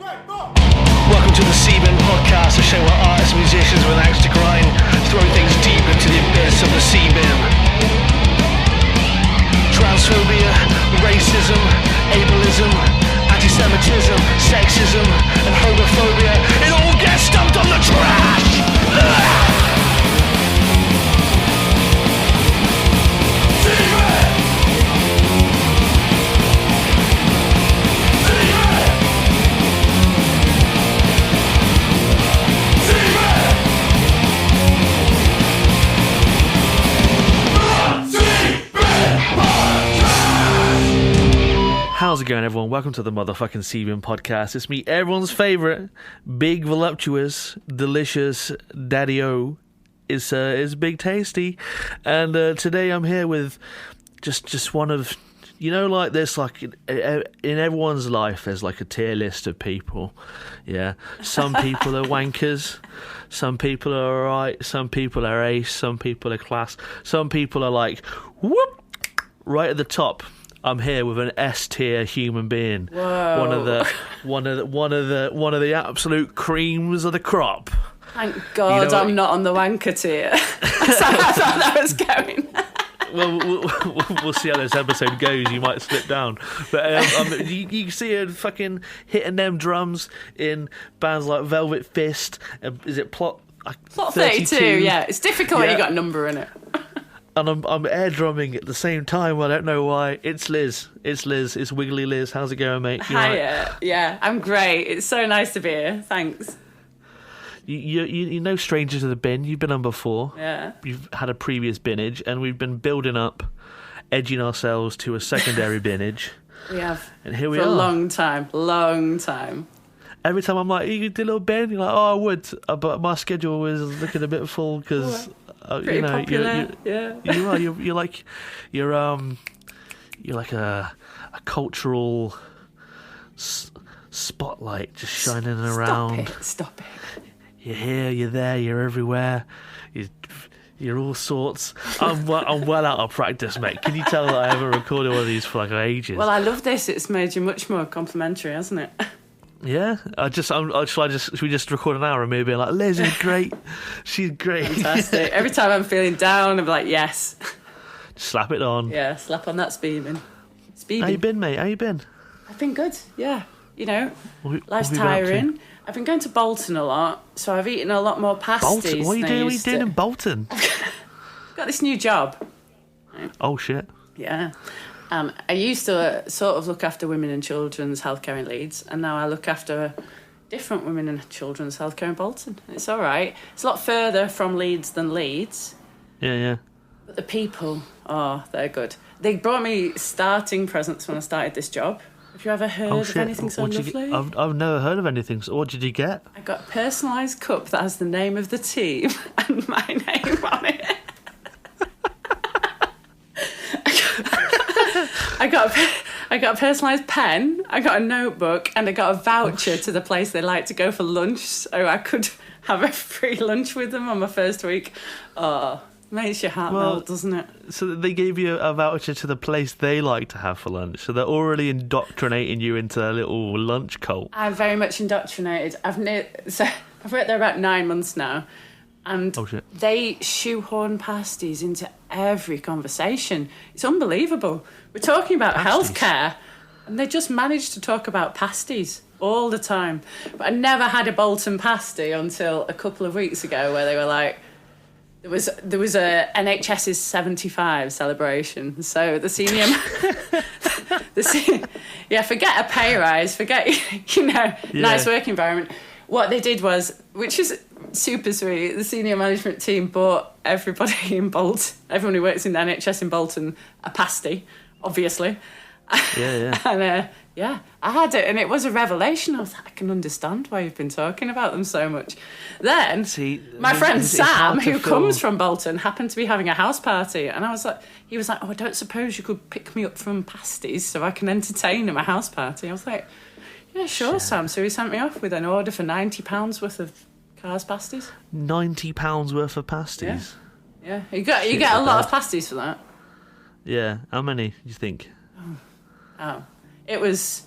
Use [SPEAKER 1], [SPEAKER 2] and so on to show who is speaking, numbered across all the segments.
[SPEAKER 1] Welcome to the C-Bin podcast, a show where artists and musicians with an axe to grind throw things deep into the abyss of the C-Bin. Transphobia, racism, ableism, anti-Semitism, sexism, and homophobia, it all gets dumped on the trash! How's it going, everyone? Welcome to the motherfucking C-Bin podcast. It's me, everyone's favourite, big, voluptuous, delicious Daddy-O. Is Big Tasty. And today I'm here with just one of... You know, like, there's, like, in everyone's life, there's, like, a tier list of people, yeah? Some people are wankers, some people are alright, some people are ace, some people are class, some people are, like, whoop, right at the top. I'm here with an S-tier human being.
[SPEAKER 2] Whoa.
[SPEAKER 1] One of the absolute creams of the crop.
[SPEAKER 2] Thank God, you know, I'm not on the wanker tier. That's how I thought that was going.
[SPEAKER 1] Well, we'll see how this episode goes. You might slip down, but you see her fucking hitting them drums in bands like Velvet Fist. Is it Plot
[SPEAKER 2] 32? Yeah, it's difficult when you got a number in it.
[SPEAKER 1] And I'm air drumming at the same time. I don't know why. It's Liz. It's Wigley Liz. How's it going, mate?
[SPEAKER 2] Hiya. Yeah, I'm great. It's so nice to be here. Thanks.
[SPEAKER 1] You're no stranger to the bin. You've been on before.
[SPEAKER 2] Yeah.
[SPEAKER 1] You've had a previous binnage, and we've been building up, edging ourselves to a secondary binnage.
[SPEAKER 2] We have.
[SPEAKER 1] And here we are.
[SPEAKER 2] For a long time.
[SPEAKER 1] Every time I'm like, you do a little bin, you're like, oh, I would, but my schedule is looking a bit full because,
[SPEAKER 2] pretty popular.
[SPEAKER 1] You're like a cultural spotlight just shining around.
[SPEAKER 2] Stop it.
[SPEAKER 1] You're here, you're there, you're everywhere. You're all sorts. I'm well out of practice, mate. Can you tell that I haven't recorded one of these for like ages?
[SPEAKER 2] Well, I love this. It's made you much more complimentary, hasn't it?
[SPEAKER 1] Yeah, should we just record an hour of me being like, Liz is great, she's great.
[SPEAKER 2] Fantastic. Every time I'm feeling down, I'm like, yes.
[SPEAKER 1] Just slap it on.
[SPEAKER 2] Yeah, slap on that speeding.
[SPEAKER 1] How you been, mate? How you been?
[SPEAKER 2] I've been good, yeah. You know, life's
[SPEAKER 1] what have you been up
[SPEAKER 2] tiring. I've been going to Bolton a lot, so I've eaten a lot more pasties.
[SPEAKER 1] Bolton? What are you doing in Bolton?
[SPEAKER 2] Got this new job.
[SPEAKER 1] Oh, shit.
[SPEAKER 2] Yeah. I used to sort of look after women and children's healthcare in Leeds, and now I look after different women and children's healthcare in Bolton. It's all right. It's a lot further from Leeds than Leeds.
[SPEAKER 1] Yeah.
[SPEAKER 2] But the people, they're good. They brought me starting presents when I started this job. Have you ever heard of anything so lovely?
[SPEAKER 1] I've never heard of anything. So what did you get?
[SPEAKER 2] I got a personalised cup that has the name of the team and my name on it. I got a personalised pen, I got a notebook, and I got a voucher to the place they like to go for lunch, so I could have a free lunch with them on my first week. Oh, makes your heart melt, doesn't it?
[SPEAKER 1] So they gave you a voucher to the place they like to have for lunch, so they're already indoctrinating you into a little lunch cult.
[SPEAKER 2] I'm very much indoctrinated. I've worked there about 9 months now. And they shoehorn pasties into every conversation. It's unbelievable. We're talking about healthcare, and they just managed to talk about pasties all the time. But I never had a Bolton pasty until a couple of weeks ago, where they were like, there was a NHS's 75 celebration. So the senior, forget a pay rise, forget nice work environment. What they did was, which is super sweet, the senior management team bought everybody in Bolton, everyone who works in the NHS in Bolton, a pasty, obviously.
[SPEAKER 1] Yeah.
[SPEAKER 2] And I had it, and it was a revelation. I was like, I can understand why you've been talking about them so much. Then, my friend Sam, who comes from Bolton, happened to be having a house party, and he was like, oh, I don't suppose you could pick me up from pasties so I can entertain him at a house party. I was like, yeah, sure, Sam. So he sent me off with an order for £90 worth of Cars pasties.
[SPEAKER 1] £90 worth of pasties?
[SPEAKER 2] Yeah. You get a lot of pasties for that.
[SPEAKER 1] Yeah. How many do you think?
[SPEAKER 2] Oh. It was,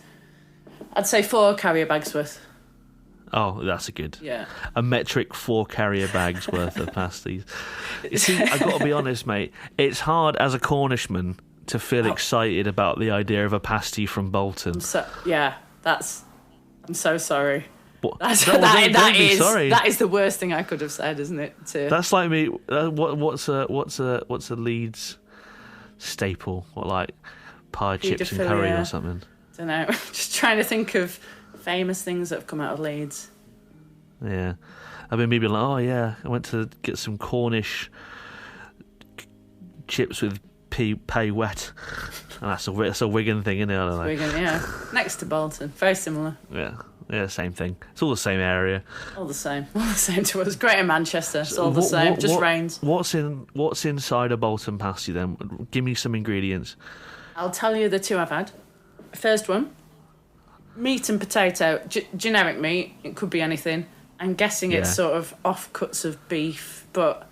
[SPEAKER 2] I'd say 4 carrier bags worth.
[SPEAKER 1] Oh, that's a good.
[SPEAKER 2] Yeah.
[SPEAKER 1] A metric 4 carrier bags worth of pasties. You see, I've got to be honest, mate. It's hard as a Cornishman to feel excited about the idea of a pasty from Bolton.
[SPEAKER 2] I'm so sorry.
[SPEAKER 1] Sorry.
[SPEAKER 2] That is the worst thing I could have said, isn't it?
[SPEAKER 1] That's like me. What's a Leeds staple? What, like pie, chips and curry or something?
[SPEAKER 2] I don't know. Just trying to think of famous things that have come out of Leeds.
[SPEAKER 1] Yeah, I mean, maybe like, oh yeah, I went to get some Cornish chips with pay wet, and that's a Wigan thing, isn't it? I don't know.
[SPEAKER 2] Wigan, yeah, next to Bolton, very similar.
[SPEAKER 1] Yeah, same thing. It's all the same area.
[SPEAKER 2] All the same to us. Greater Manchester, it's all the same. Just rains.
[SPEAKER 1] What's inside a Bolton pasty then? Give me some ingredients.
[SPEAKER 2] I'll tell you the two I've had. First one, meat and potato, generic meat. It could be anything. I'm guessing it's sort of offcuts of beef, but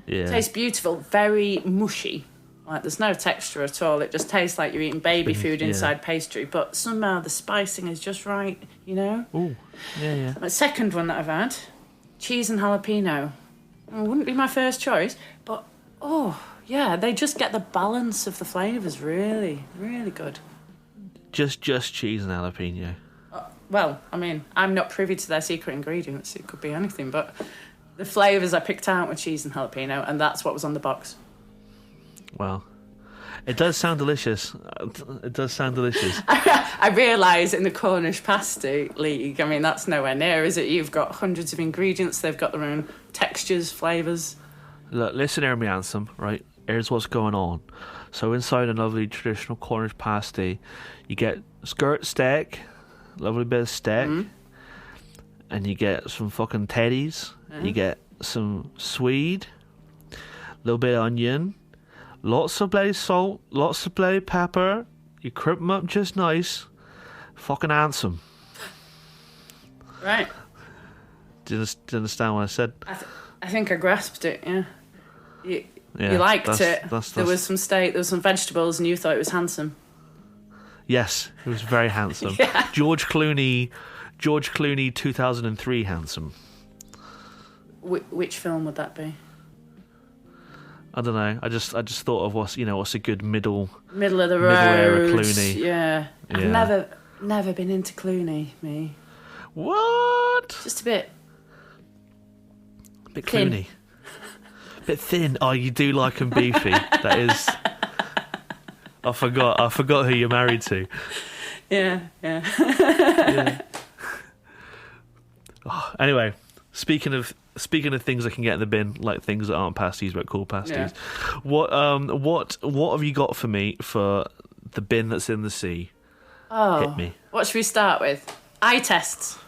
[SPEAKER 2] it tastes beautiful. Very mushy. Like, there's no texture at all. It just tastes like you're eating baby food inside pastry, but somehow the spicing is just right, you know?
[SPEAKER 1] Ooh, yeah.
[SPEAKER 2] The second one that I've had, cheese and jalapeno. It wouldn't be my first choice, but, they just get the balance of the flavours really, really good.
[SPEAKER 1] Just cheese and jalapeno.
[SPEAKER 2] Well, I mean, I'm not privy to their secret ingredients. It could be anything, but the flavours I picked out were cheese and jalapeno, and that's what was on the box.
[SPEAKER 1] Well, it does sound delicious.
[SPEAKER 2] I realise in the Cornish pasty league, I mean, that's nowhere near, is it? You've got hundreds of ingredients. They've got their own textures, flavours.
[SPEAKER 1] Look, listen here, me handsome, right? Here's what's going on. So inside a lovely traditional Cornish pasty, you get skirt steak, lovely bit of steak, and you get some fucking teddies. You get some swede, a little bit of onion, lots of bloody salt, lots of bloody pepper. You crimp them up just nice. Fucking handsome.
[SPEAKER 2] Right.
[SPEAKER 1] Do you understand what I said?
[SPEAKER 2] I think I grasped it, yeah. You liked it. There was some steak, there was some vegetables, and you thought it was handsome.
[SPEAKER 1] Yes, it was very handsome.
[SPEAKER 2] Yeah.
[SPEAKER 1] George Clooney 2003 handsome.
[SPEAKER 2] Which film would that be?
[SPEAKER 1] I don't know. I just thought of what's a good middle
[SPEAKER 2] of the road
[SPEAKER 1] era Clooney.
[SPEAKER 2] Yeah. I've never been into Clooney, me.
[SPEAKER 1] What?
[SPEAKER 2] Just a bit
[SPEAKER 1] thin. Clooney. Bit thin. Oh, you do like him beefy. That is. I forgot who you're married to.
[SPEAKER 2] Yeah.
[SPEAKER 1] Oh, anyway, speaking of things I can get in the bin, like things that aren't pasties but cool pasties. Yeah. What have you got for me for the bin that's in the sea?
[SPEAKER 2] Oh,
[SPEAKER 1] hit me.
[SPEAKER 2] What should we start with? Eye tests.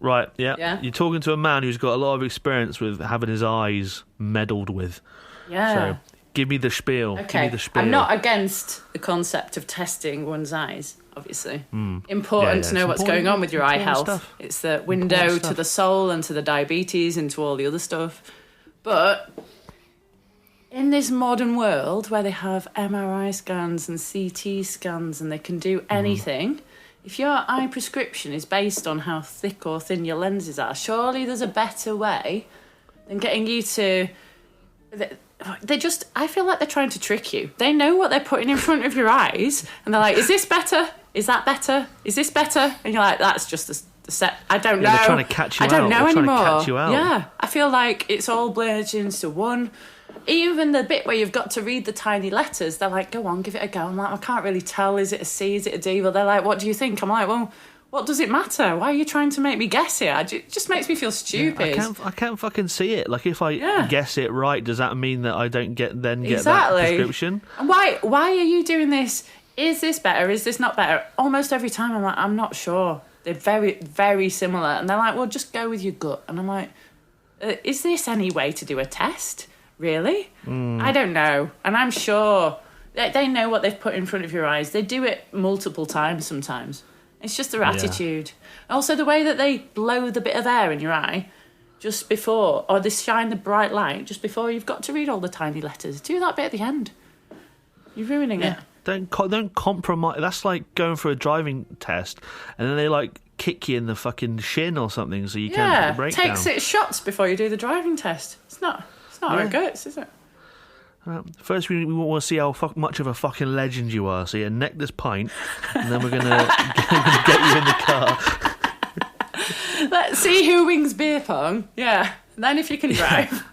[SPEAKER 1] Right, yeah. You're talking to a man who's got a lot of experience with having his eyes meddled with.
[SPEAKER 2] Yeah.
[SPEAKER 1] So, give me the spiel.
[SPEAKER 2] Okay.
[SPEAKER 1] Give me the spiel.
[SPEAKER 2] I'm not against the concept of testing one's eyes, obviously. Important to know what's going on with your eye health. Stuff. It's the window to the soul and to the diabetes and to all the other stuff. But in this modern world where they have MRI scans and CT scans and they can do anything... If your eye prescription is based on how thick or thin your lenses are, surely there's a better way than getting you to... I feel like they're trying to trick you. They know what they're putting in front of your eyes, and they're like, is this better? Is that better? Is this better? And you're like, that's just the set. I don't know.
[SPEAKER 1] They're trying to catch you out.
[SPEAKER 2] I don't know anymore.
[SPEAKER 1] Trying to catch you out.
[SPEAKER 2] Yeah, I feel like it's all blurred into one. Even the bit where you've got to read the tiny letters, they're like, go on, give it a go. I'm like, I can't really tell. Is it a C? Is it a D? Well, they're like, what do you think? I'm like, well, what does it matter? Why are you trying to make me guess here? It just makes me feel stupid.
[SPEAKER 1] Yeah, I can't fucking see it. Like, if I guess it right, does that mean that I don't get that prescription?
[SPEAKER 2] And why are you doing this? Is this better? Is this not better? Almost every time I'm like, I'm not sure. They're very, very similar. And they're like, well, just go with your gut. And I'm like, is this any way to do a test? Really? I don't know. And I'm sure they know what they've put in front of your eyes. They do it multiple times sometimes. It's just their attitude. Also, the way that they blow the bit of air in your eye just before, or they shine the bright light just before you've got to read all the tiny letters. Do that bit at the end. You're ruining it.
[SPEAKER 1] Don't compromise. That's like going for a driving test, and then they like kick you in the fucking shin or something, so you can't put the brake down.
[SPEAKER 2] Take 6 shots before you do the driving test. It's not how it goes, is it?
[SPEAKER 1] First, we want to see how much of a fucking legend you are. So you neck this pint, and then we're gonna get you in the car.
[SPEAKER 2] Let's see who wins beer pong. Yeah, and then if you can drive.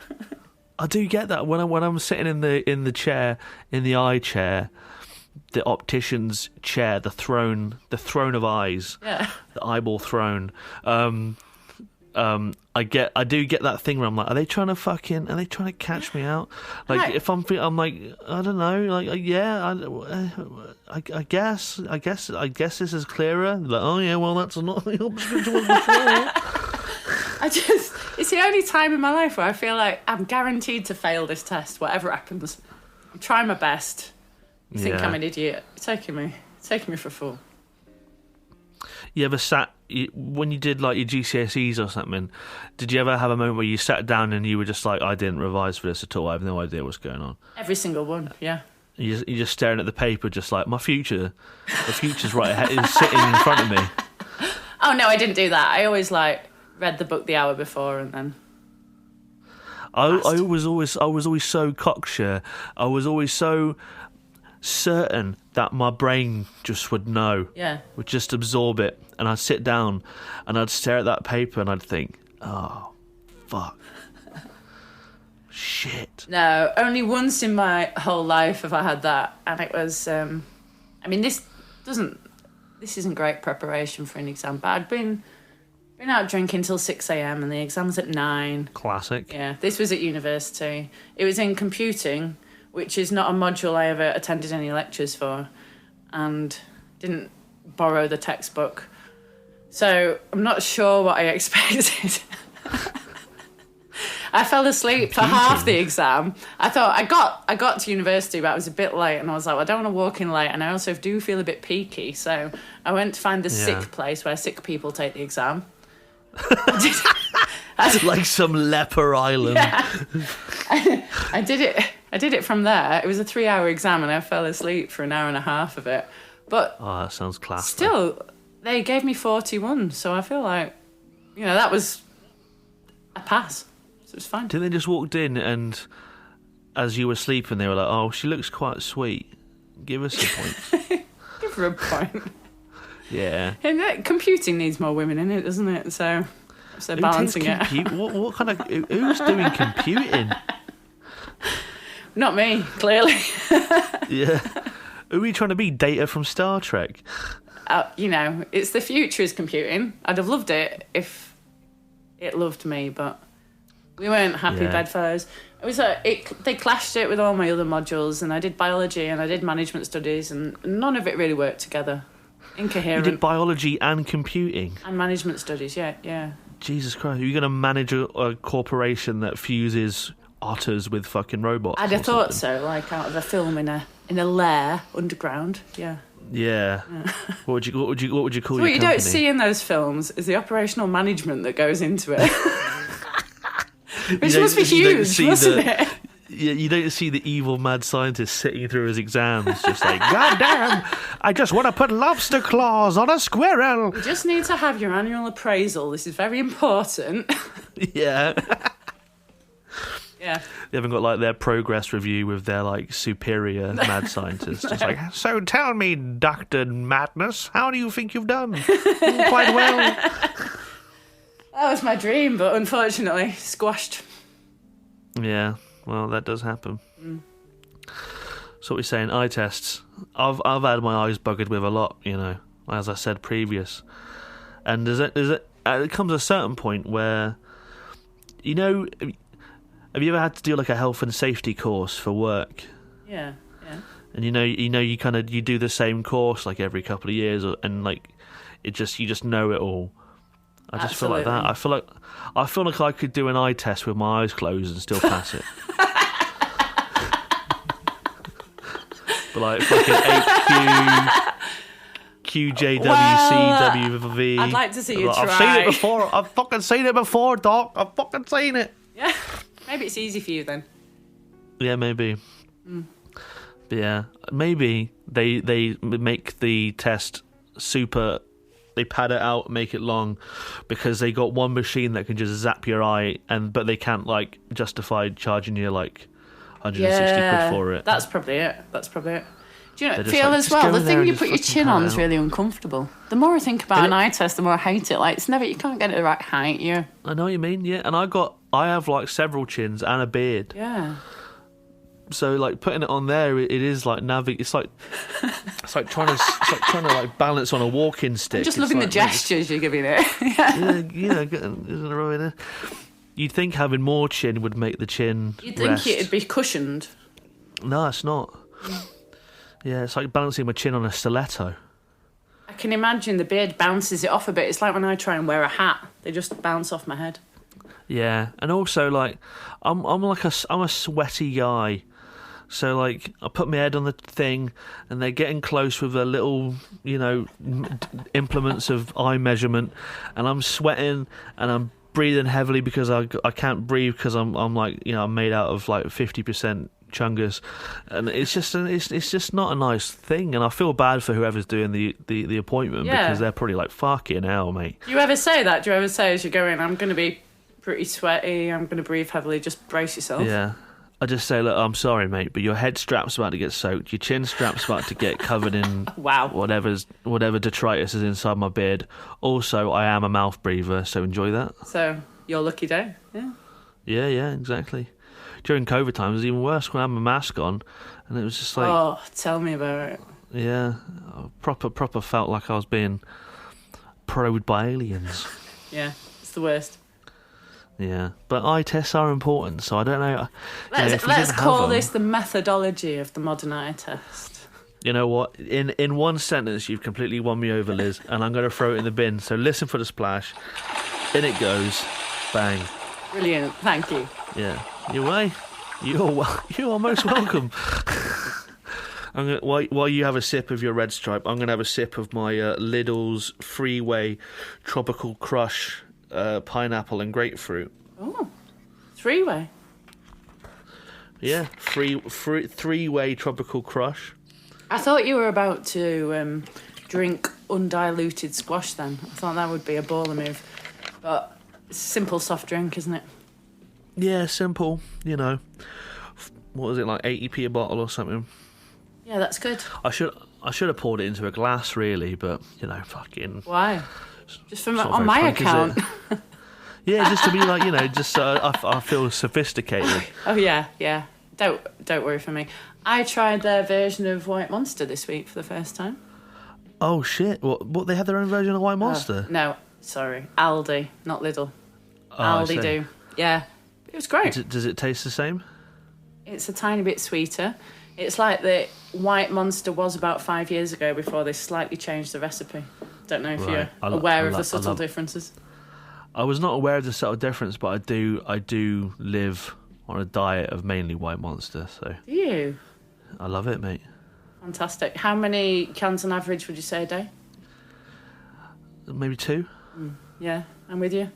[SPEAKER 1] I do get that when I'm sitting in the chair, in the eye chair, the optician's chair, the throne of eyes, the eyeball throne. I do get that thing where I'm like, are they trying to catch me out? Like, if I'm like, I don't know, like, I guess this is clearer. Like, oh yeah, well that's not the prescription was before.
[SPEAKER 2] It's the only time in my life where I feel like I'm guaranteed to fail this test, whatever happens. I'm trying my best. You think I'm an idiot? You're taking me for a fool.
[SPEAKER 1] You ever when you did like your GCSEs or something, did you ever have a moment where you sat down and you were just like, I didn't revise for this at all, I have no idea what's going on?
[SPEAKER 2] Every single one, yeah.
[SPEAKER 1] You're just staring at the paper, just like, the future's right ahead, is sitting in front of me.
[SPEAKER 2] Oh no, I didn't do that. I always read the book the hour before and then
[SPEAKER 1] I was always so cocksure. I was always so certain that my brain just would know.
[SPEAKER 2] Yeah.
[SPEAKER 1] Would just absorb it. And I'd sit down and I'd stare at that paper and I'd think, oh, fuck. Shit.
[SPEAKER 2] No, only once in my whole life have I had that. And it was, this isn't great preparation for an exam, but I'd been out drinking till 6 a.m. and the exam was at 9.
[SPEAKER 1] Classic.
[SPEAKER 2] Yeah, this was at university. It was in computing, which is not a module I ever attended any lectures for, and didn't borrow the textbook. So I'm not sure what I expected. I fell asleep for half the exam. I thought I got to university, but I was a bit late, and I was like, well, I don't want to walk in late, and I also do feel a bit peaky. So I went to find the sick place where sick people take the exam.
[SPEAKER 1] Like some leper island.
[SPEAKER 2] Yeah. I did it from there. It was a 3-hour exam, and I fell asleep for an hour and a half of it. But
[SPEAKER 1] that sounds classic.
[SPEAKER 2] Still, they gave me 41, so I feel like, that was a pass. So it was fine.
[SPEAKER 1] Didn't they just walked in and, as you were sleeping, they were like, "Oh, she looks quite sweet. Give us a point."
[SPEAKER 2] Give her a point.
[SPEAKER 1] Yeah.
[SPEAKER 2] And computing needs more women in it, doesn't it? So balancing it.
[SPEAKER 1] What kind of... Who's doing computing?
[SPEAKER 2] Not me, clearly.
[SPEAKER 1] Yeah. Who are you trying to be? Data from Star Trek?
[SPEAKER 2] It's the future is computing. I'd have loved it if it loved me, but we weren't happy bedfellows. It was they clashed it with all my other modules, and I did biology and I did management studies, and none of it really worked together. Incoherent.
[SPEAKER 1] You did biology and computing?
[SPEAKER 2] And management studies, yeah.
[SPEAKER 1] Jesus Christ, are you going to manage a corporation that fuses otters with fucking robots?
[SPEAKER 2] I'd have thought so, like out of a film in a lair underground, yeah.
[SPEAKER 1] Yeah. What would you call your company?
[SPEAKER 2] What you don't see in those films is the operational management that goes into it. Which must be huge, mustn't it?
[SPEAKER 1] Yeah, you don't see the evil mad scientist sitting through his exams, just like, God damn, I just want to put lobster claws on a squirrel.
[SPEAKER 2] You just need to have your annual appraisal. This is very important.
[SPEAKER 1] Yeah.
[SPEAKER 2] Yeah.
[SPEAKER 1] They haven't got like their progress review with their like superior mad scientist. Just like, so tell me, Dr. Madness, how do you think you've done? Quite well.
[SPEAKER 2] That was my dream, but unfortunately squashed.
[SPEAKER 1] Yeah. Well, that does happen. So what we're saying, eye tests. I've had my eyes buggered with a lot, as I said previous. And it comes a certain point where, have you ever had to do like a health and safety course for work?
[SPEAKER 2] Yeah.
[SPEAKER 1] And you do the same course like every couple of years, and like you just know it all. I just feel like that. I feel like I could do an eye test with my eyes closed and still pass it. But like fucking QJWCWV.
[SPEAKER 2] I'd like to see you try.
[SPEAKER 1] I've seen it before. I've fucking seen it before, Doc. I've fucking seen it.
[SPEAKER 2] Yeah. Maybe it's easy for you then.
[SPEAKER 1] Yeah, maybe. But yeah, maybe they make the test super they pad it out, make it long, because they got one machine that can just zap your eye, but they can't like justify charging you like 160 quid for it.
[SPEAKER 2] That's probably it. Do you know,
[SPEAKER 1] They're
[SPEAKER 2] feel
[SPEAKER 1] like,
[SPEAKER 2] as well, the thing you put your chin on
[SPEAKER 1] pad it
[SPEAKER 2] is
[SPEAKER 1] out.
[SPEAKER 2] really uncomfortable. The more I think about an eye test, the more I hate it. Like, you can't get it the right height.
[SPEAKER 1] I know what you mean, yeah. And I have like several chins and a beard.
[SPEAKER 2] Yeah.
[SPEAKER 1] So like putting it on there, it is like it's like trying to like balance on a walking stick.
[SPEAKER 2] I'm just
[SPEAKER 1] It's
[SPEAKER 2] loving the
[SPEAKER 1] like,
[SPEAKER 2] gestures you're giving it.
[SPEAKER 1] isn't it right? You'd think having more chin would make the chin
[SPEAKER 2] You'd think
[SPEAKER 1] rest.
[SPEAKER 2] it'd be cushioned.
[SPEAKER 1] No, it's not. Yeah, it's like balancing my chin on a stiletto.
[SPEAKER 2] I can imagine the beard bounces it off a bit. It's like when I try and wear a hat, they just bounce off my head.
[SPEAKER 1] Yeah, and also like I'm a sweaty guy, so like I put my head on the thing, and they're getting close with their little implements of eye measurement, and I'm sweating and I'm breathing heavily because I can't breathe because I'm like I'm made out of like 50% chungus, and it's just not a nice thing, and I feel bad for whoever's doing the appointment because they're probably like fucking hell, mate.
[SPEAKER 2] Do you ever say that? Do you ever say as you go in, I'm going to be pretty sweaty, I'm going to breathe heavily, just brace yourself?
[SPEAKER 1] Yeah. I just say, look, I'm sorry, mate, but your head strap's about to get soaked, your chin strap's about to get covered in
[SPEAKER 2] wow,
[SPEAKER 1] whatever detritus is inside my beard. Also, I am a mouth breather, so enjoy that.
[SPEAKER 2] So, your lucky day, yeah.
[SPEAKER 1] Yeah, exactly. During COVID times, it was even worse when I had my mask on, and it was just like...
[SPEAKER 2] Oh, tell me about it.
[SPEAKER 1] Yeah, I proper felt like I was being probed by aliens.
[SPEAKER 2] Yeah, it's the worst.
[SPEAKER 1] Yeah, but eye tests are important, so I don't know.
[SPEAKER 2] Let's call this the methodology of the modern eye test.
[SPEAKER 1] You know what? In one sentence, you've completely won me over, Liz, and I'm going to throw it in the bin. So listen for the splash. In it goes. Bang.
[SPEAKER 2] Brilliant. Thank you.
[SPEAKER 1] Yeah. You are most welcome. While you have a sip of your Red Stripe, I'm going to have a sip of my Lidl's Freeway Tropical Crush pineapple and grapefruit.
[SPEAKER 2] Oh, three-way.
[SPEAKER 1] Yeah, three-way Tropical Crush.
[SPEAKER 2] I thought you were about to drink undiluted squash then. I thought that would be a baller move. But it's a simple soft drink, isn't it?
[SPEAKER 1] Yeah, simple, What was it, like 80p a bottle or something?
[SPEAKER 2] Yeah, that's good.
[SPEAKER 1] I should have poured it into a glass, really, but, fucking...
[SPEAKER 2] Why? Just
[SPEAKER 1] on
[SPEAKER 2] on my account.
[SPEAKER 1] Yeah, just to be like, just so I feel sophisticated.
[SPEAKER 2] Oh, yeah. Don't worry for me. I tried their version of White Monster this week for the first time.
[SPEAKER 1] Oh, shit. What they have their own version of White Monster?
[SPEAKER 2] No, sorry. Aldi, not Lidl.
[SPEAKER 1] Oh,
[SPEAKER 2] Aldi do. Yeah. It was great.
[SPEAKER 1] Does it taste the same?
[SPEAKER 2] It's a tiny bit sweeter. It's like the White Monster was about 5 years ago before they slightly changed the recipe. Don't know if you're aware of the subtle differences.
[SPEAKER 1] I was not aware of the subtle difference, but I do live on a diet of mainly White Monster. So
[SPEAKER 2] Do you?
[SPEAKER 1] I love it, mate.
[SPEAKER 2] Fantastic. How many cans on average would you say a day?
[SPEAKER 1] Maybe 2.
[SPEAKER 2] Yeah, I'm with you.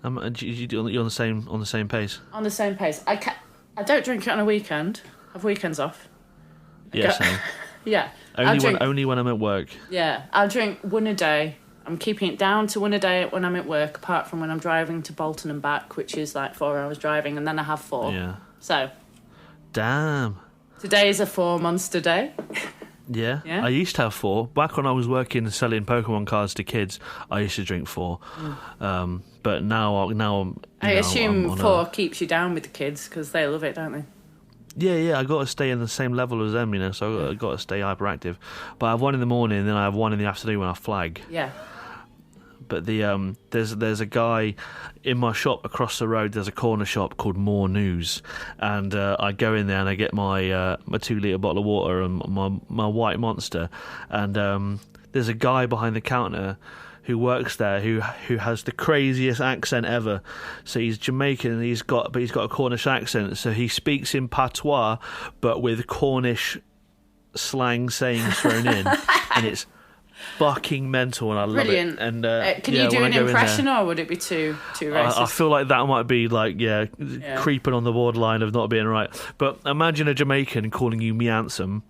[SPEAKER 1] You're on the same pace.
[SPEAKER 2] On the same pace. I don't drink it on a weekend. I have weekends off.
[SPEAKER 1] Yeah, same.
[SPEAKER 2] Yeah.
[SPEAKER 1] Only when I'm at work.
[SPEAKER 2] Yeah, I'll drink one a day. I'm keeping it down to one a day when I'm at work, apart from when I'm driving to Bolton and back, which is like 4 hours driving, and then I have 4.
[SPEAKER 1] Yeah.
[SPEAKER 2] So.
[SPEAKER 1] Damn.
[SPEAKER 2] Today is a 4 Monster day.
[SPEAKER 1] Yeah. I used to have 4. Back when I was working selling Pokemon cards to kids, I used to drink 4. But now I'm...
[SPEAKER 2] I assume 4 keeps you down with the kids, because they love it, don't they?
[SPEAKER 1] Yeah, I got to stay in the same level as them, so I got to stay hyperactive. But I have 1 in the morning, and then I have 1 in the afternoon when I flag.
[SPEAKER 2] Yeah.
[SPEAKER 1] But there's a guy in my shop across the road. There's a corner shop called More News, and I go in there and I get my 2 litre bottle of water and my White Monster, and there's a guy behind the counter who works there who has the craziest accent ever. So he's Jamaican and he's got a Cornish accent. So he speaks in patois but with Cornish slang sayings thrown in, and it's fucking mental, and I love
[SPEAKER 2] Brilliant.
[SPEAKER 1] it. And
[SPEAKER 2] can you do an impression, or would it be too racist?
[SPEAKER 1] I feel like that might be like creeping on the borderline of not being right. But imagine a Jamaican calling you me handsome.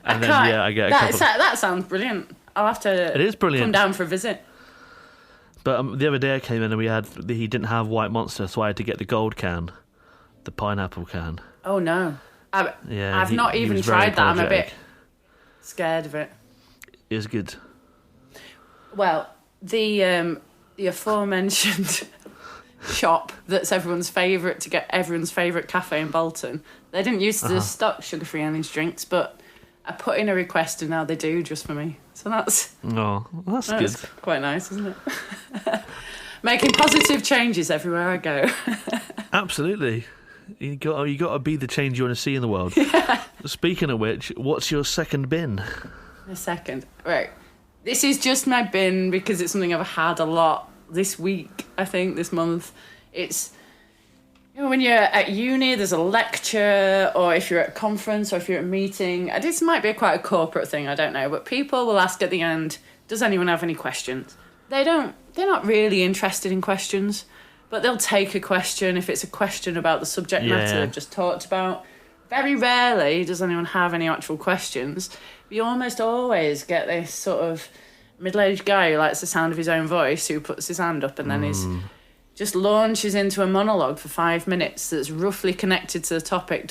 [SPEAKER 1] And then I get a couple.
[SPEAKER 2] That sounds brilliant. I'll have to.
[SPEAKER 1] It is brilliant.
[SPEAKER 2] Come down for a visit.
[SPEAKER 1] But the other day I came in and he didn't have White Monster, so I had to get the gold can, the pineapple can.
[SPEAKER 2] Oh no! I've not even tried that. I'm a bit scared of it.
[SPEAKER 1] It was good.
[SPEAKER 2] Well, the aforementioned shop that's everyone's favourite to get everyone's favourite cafe in Bolton. They didn't used to stock sugar-free energy drinks, but I put in a request and now they do just for me. So that's
[SPEAKER 1] good.
[SPEAKER 2] Quite nice, isn't it? Making positive changes everywhere I go.
[SPEAKER 1] Absolutely. You got to be the change you want to see in the world.
[SPEAKER 2] Yeah.
[SPEAKER 1] Speaking of which, what's your second bin?
[SPEAKER 2] A second, right. This is just my bin because it's something I've had a lot this week. I think this month. It's when you're at uni, there's a lecture, or if you're at a conference, or if you're at a meeting. This might be quite a corporate thing. I don't know, but people will ask at the end, "Does anyone have any questions?" They're not really interested in questions, but they'll take a question if it's a question about the subject matter they've just talked about. Very rarely does anyone have any actual questions. You almost always get this sort of middle-aged guy who likes the sound of his own voice, who puts his hand up and then just launches into a monologue for 5 minutes that's roughly connected to the topic.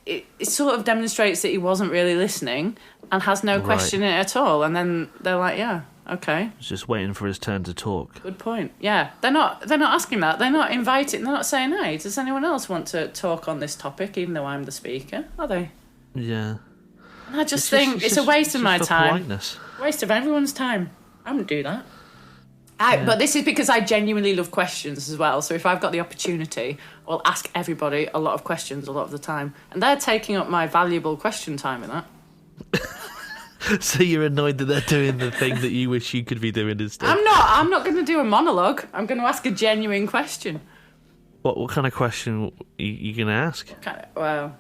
[SPEAKER 2] It sort of demonstrates that he wasn't really listening and has no question in it at all. And then they're like, yeah, okay.
[SPEAKER 1] He's just waiting for his turn to talk.
[SPEAKER 2] Good point. Yeah, they're not asking that. They're not inviting. They're not saying, hey, does anyone else want to talk on this topic, even though I'm the speaker? Are they?
[SPEAKER 1] Yeah.
[SPEAKER 2] And I just think it's a waste of my time.
[SPEAKER 1] Politeness.
[SPEAKER 2] Waste of everyone's time. I wouldn't do that. But this is because I genuinely love questions as well. So if I've got the opportunity, I'll ask everybody a lot of questions a lot of the time. And they're taking up my valuable question time in that.
[SPEAKER 1] So you're annoyed that they're doing the thing that you wish you could be doing instead?
[SPEAKER 2] I'm not going to do a monologue. I'm going to ask a genuine question.
[SPEAKER 1] What kind of question are you going to ask?
[SPEAKER 2] Well,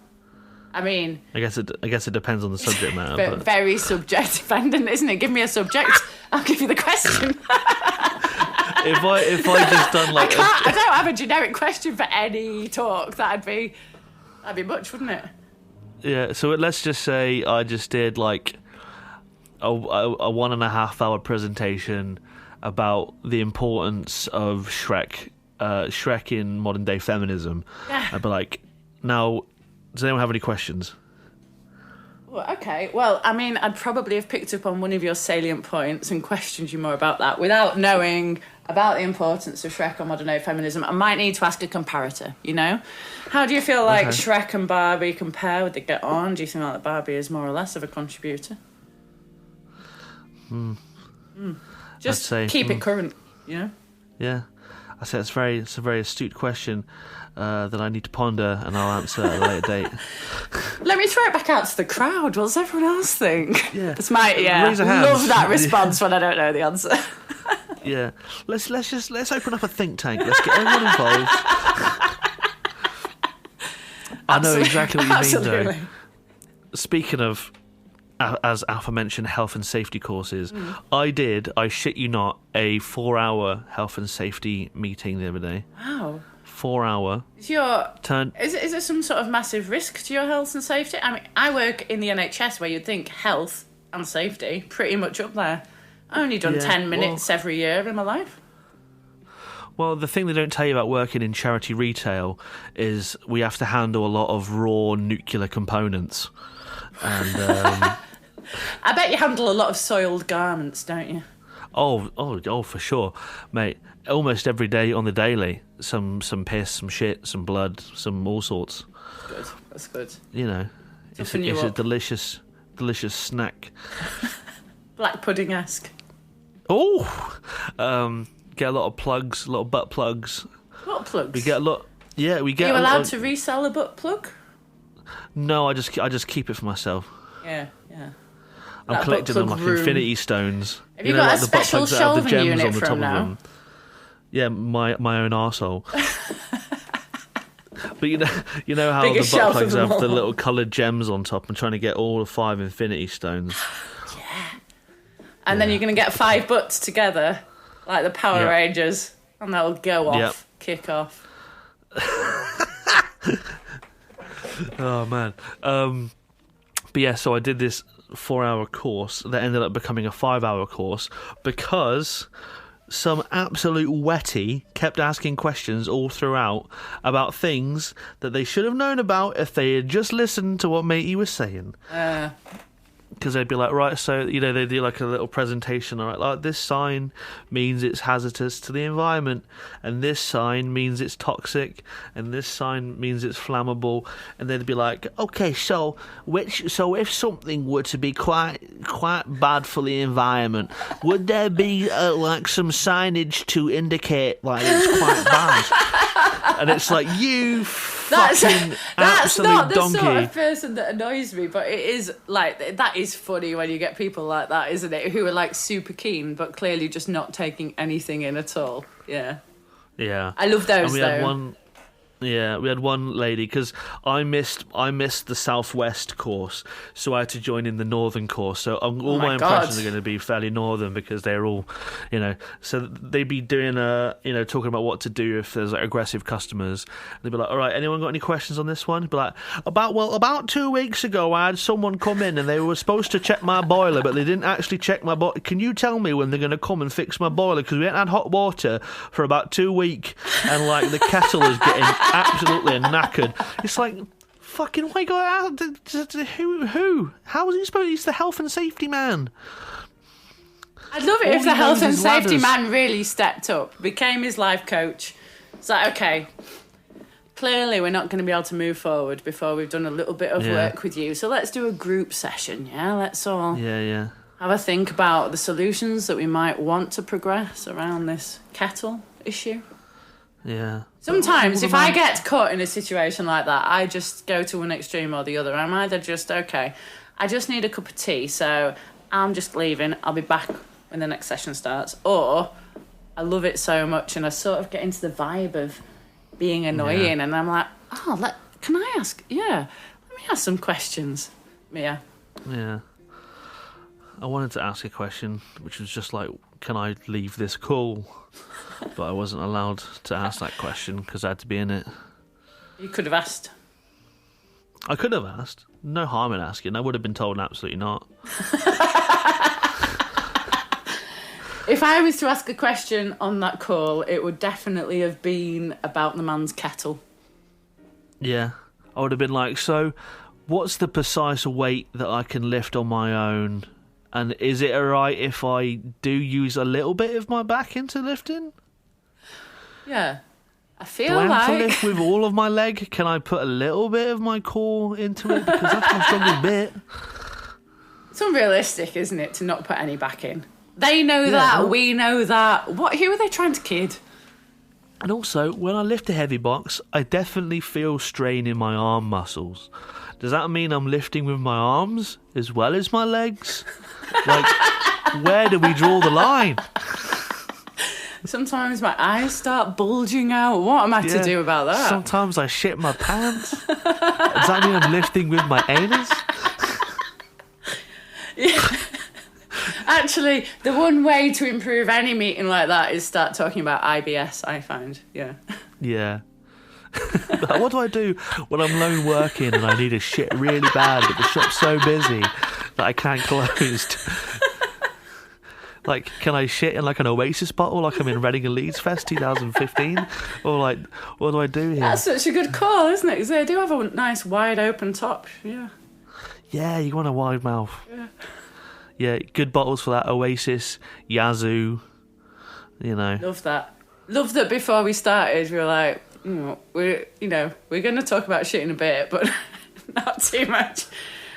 [SPEAKER 2] I mean... I
[SPEAKER 1] guess it depends on the subject matter.
[SPEAKER 2] But very subject dependent, isn't it? Give me a subject, I'll give you the question.
[SPEAKER 1] If I just done like...
[SPEAKER 2] I don't have a generic question for any talk. That'd be much, wouldn't it?
[SPEAKER 1] Yeah, so let's just say I just did like a 1.5 hour presentation about the importance of Shrek in modern day feminism.
[SPEAKER 2] Yeah.
[SPEAKER 1] I'd be like, now, does anyone have any questions?
[SPEAKER 2] Well, okay. Well, I mean, I'd probably have picked up on one of your salient points and questioned you more about that without knowing about the importance of Shrek on modern day feminism. I might need to ask a comparator, you know? How do you feel like Shrek and Barbie compare? Would they get on? Do you think that Barbie is more or less of a contributor? Just keep it current, you know?
[SPEAKER 1] Yeah. I say it's a very astute question that I need to ponder, and I'll answer at a later date.
[SPEAKER 2] Let me throw it back out to the crowd. What does everyone else think?
[SPEAKER 1] Yeah.
[SPEAKER 2] It's love that response when I don't know the answer.
[SPEAKER 1] Yeah. Let's open up a think tank. Let's get everyone involved. I know exactly what you mean, though. Speaking of, as Alpha mentioned, health and safety courses, I shit you not, a 4-hour health and safety meeting the other day.
[SPEAKER 2] Wow.
[SPEAKER 1] 4 hour.
[SPEAKER 2] Is there some sort of massive risk to your health and safety? I mean, I work in the NHS where you'd think health and safety pretty much up there. I've only done 10 minutes every year in my life.
[SPEAKER 1] Well, the thing they don't tell you about working in charity retail is we have to handle a lot of raw nuclear components. And
[SPEAKER 2] I bet you handle a lot of soiled garments, don't you?
[SPEAKER 1] Oh, for sure, mate. Almost every day on the daily, some piss, some shit, some blood, some all sorts.
[SPEAKER 2] That's good.
[SPEAKER 1] You know, it's a delicious snack.
[SPEAKER 2] Black pudding-esque.
[SPEAKER 1] Oh, get a lot of plugs, a lot of butt plugs.
[SPEAKER 2] What plugs?
[SPEAKER 1] We get a lot. Yeah, we get.
[SPEAKER 2] Are you allowed to resell a butt plug?
[SPEAKER 1] No, I just keep it for myself.
[SPEAKER 2] Yeah.
[SPEAKER 1] I'm collecting them like infinity stones.
[SPEAKER 2] Have you got
[SPEAKER 1] like
[SPEAKER 2] a special shelving unit from now?
[SPEAKER 1] Yeah, my own arsehole. But you know how
[SPEAKER 2] Biggest
[SPEAKER 1] the butt plugs have
[SPEAKER 2] all.
[SPEAKER 1] the little coloured gems on top. I'm trying to get all the 5 infinity stones.
[SPEAKER 2] Yeah. And then you're going to get 5 butts together, like the Power Rangers, and they'll go off, kick off.
[SPEAKER 1] Oh, man. But yeah, so I did this 4-hour course that ended up becoming a 5-hour course because some absolute wetty kept asking questions all throughout about things that they should have known about if they had just listened to what matey was saying. Because they'd be like, right, so, they do like a little presentation, all right, like this sign means it's hazardous to the environment, and this sign means it's toxic, and this sign means it's flammable, and they'd be like, okay, so if something were to be quite bad for the environment, would there be like some signage to indicate like it's quite bad? And it's like, you fucking
[SPEAKER 2] that's not the
[SPEAKER 1] donkey.
[SPEAKER 2] Sort of person that annoys me, but it is like, that is funny when you get people like that, isn't it, who are like super keen but clearly just not taking anything in at all. Yeah I love those.
[SPEAKER 1] We had one lady, because I missed the Southwest course, so I had to join in the Northern course. So all my impressions are going to be fairly Northern, because they're all, so they'd be doing talking about what to do if there's like aggressive customers. They'd be like, all right, anyone got any questions on this one? Be like, about 2 weeks ago, I had someone come in and they were supposed to check my boiler, but they didn't actually check my boiler. Can you tell me when they're going to come and fix my boiler? Because we hadn't had hot water for about 2 weeks, and like the kettle is getting absolutely knackered. It's like, fucking, why got who? How is he supposed to? He's the health and safety man.
[SPEAKER 2] I'd love it if the health and safety man really stepped up, became his life coach. It's like, okay, clearly we're not going to be able to move forward before we've done a little bit of work with you, so let's do a group session. Let's all have a think about the solutions that we might want to progress around this kettle issue. Sometimes if I get caught in a situation like that, I just go to one extreme or the other. I'm either just, okay, I just need a cup of tea, so I'm just leaving, I'll be back when the next session starts, or I love it so much and I sort of get into the vibe of being annoying, and I'm like, can I ask? Let me ask some questions. I
[SPEAKER 1] wanted to ask a question, which was just like, can I leave this call? But I wasn't allowed to ask that question because I had to be in it.
[SPEAKER 2] You could have asked.
[SPEAKER 1] I could have asked. No harm in asking. I would have been told absolutely not.
[SPEAKER 2] If I was to ask a question on that call, it would definitely have been about the man's kettle.
[SPEAKER 1] Yeah. I would have been like, so what's the precise weight that I can lift on my own? And is it alright if I do use a little bit of my back into lifting?
[SPEAKER 2] Yeah. I feel
[SPEAKER 1] do I have to lift with all of my leg? Can I put a little bit of my core into it? Because that's my strongest bit.
[SPEAKER 2] It's unrealistic, isn't it, to not put any back in? They know that, we know that. Who are they trying to kid?
[SPEAKER 1] And also, when I lift a heavy box, I definitely feel strain in my arm muscles. Does that mean I'm lifting with my arms as well as my legs? Like, where do we draw the line?
[SPEAKER 2] Sometimes my eyes start bulging out. What am I to do about that?
[SPEAKER 1] Sometimes I shit my pants. Does that mean I'm lifting with my anus?
[SPEAKER 2] Actually, the one way to improve any meeting like that is start talking about IBS, I find. Yeah.
[SPEAKER 1] What do I do when I'm lone working and I need a shit really bad, but the shop's so busy that I can't close? Like, can I shit in like an Oasis bottle like I'm in Reading and Leeds Fest 2015? Or like, what do I do here?
[SPEAKER 2] That's such a good call, isn't it? Because they do have a nice wide open top.
[SPEAKER 1] Yeah, you want a wide mouth. Yeah, good bottles for that. Oasis, Yazoo,
[SPEAKER 2] Love that. Love that before we started, we were like, we're going to talk about shit in a bit, but not too much.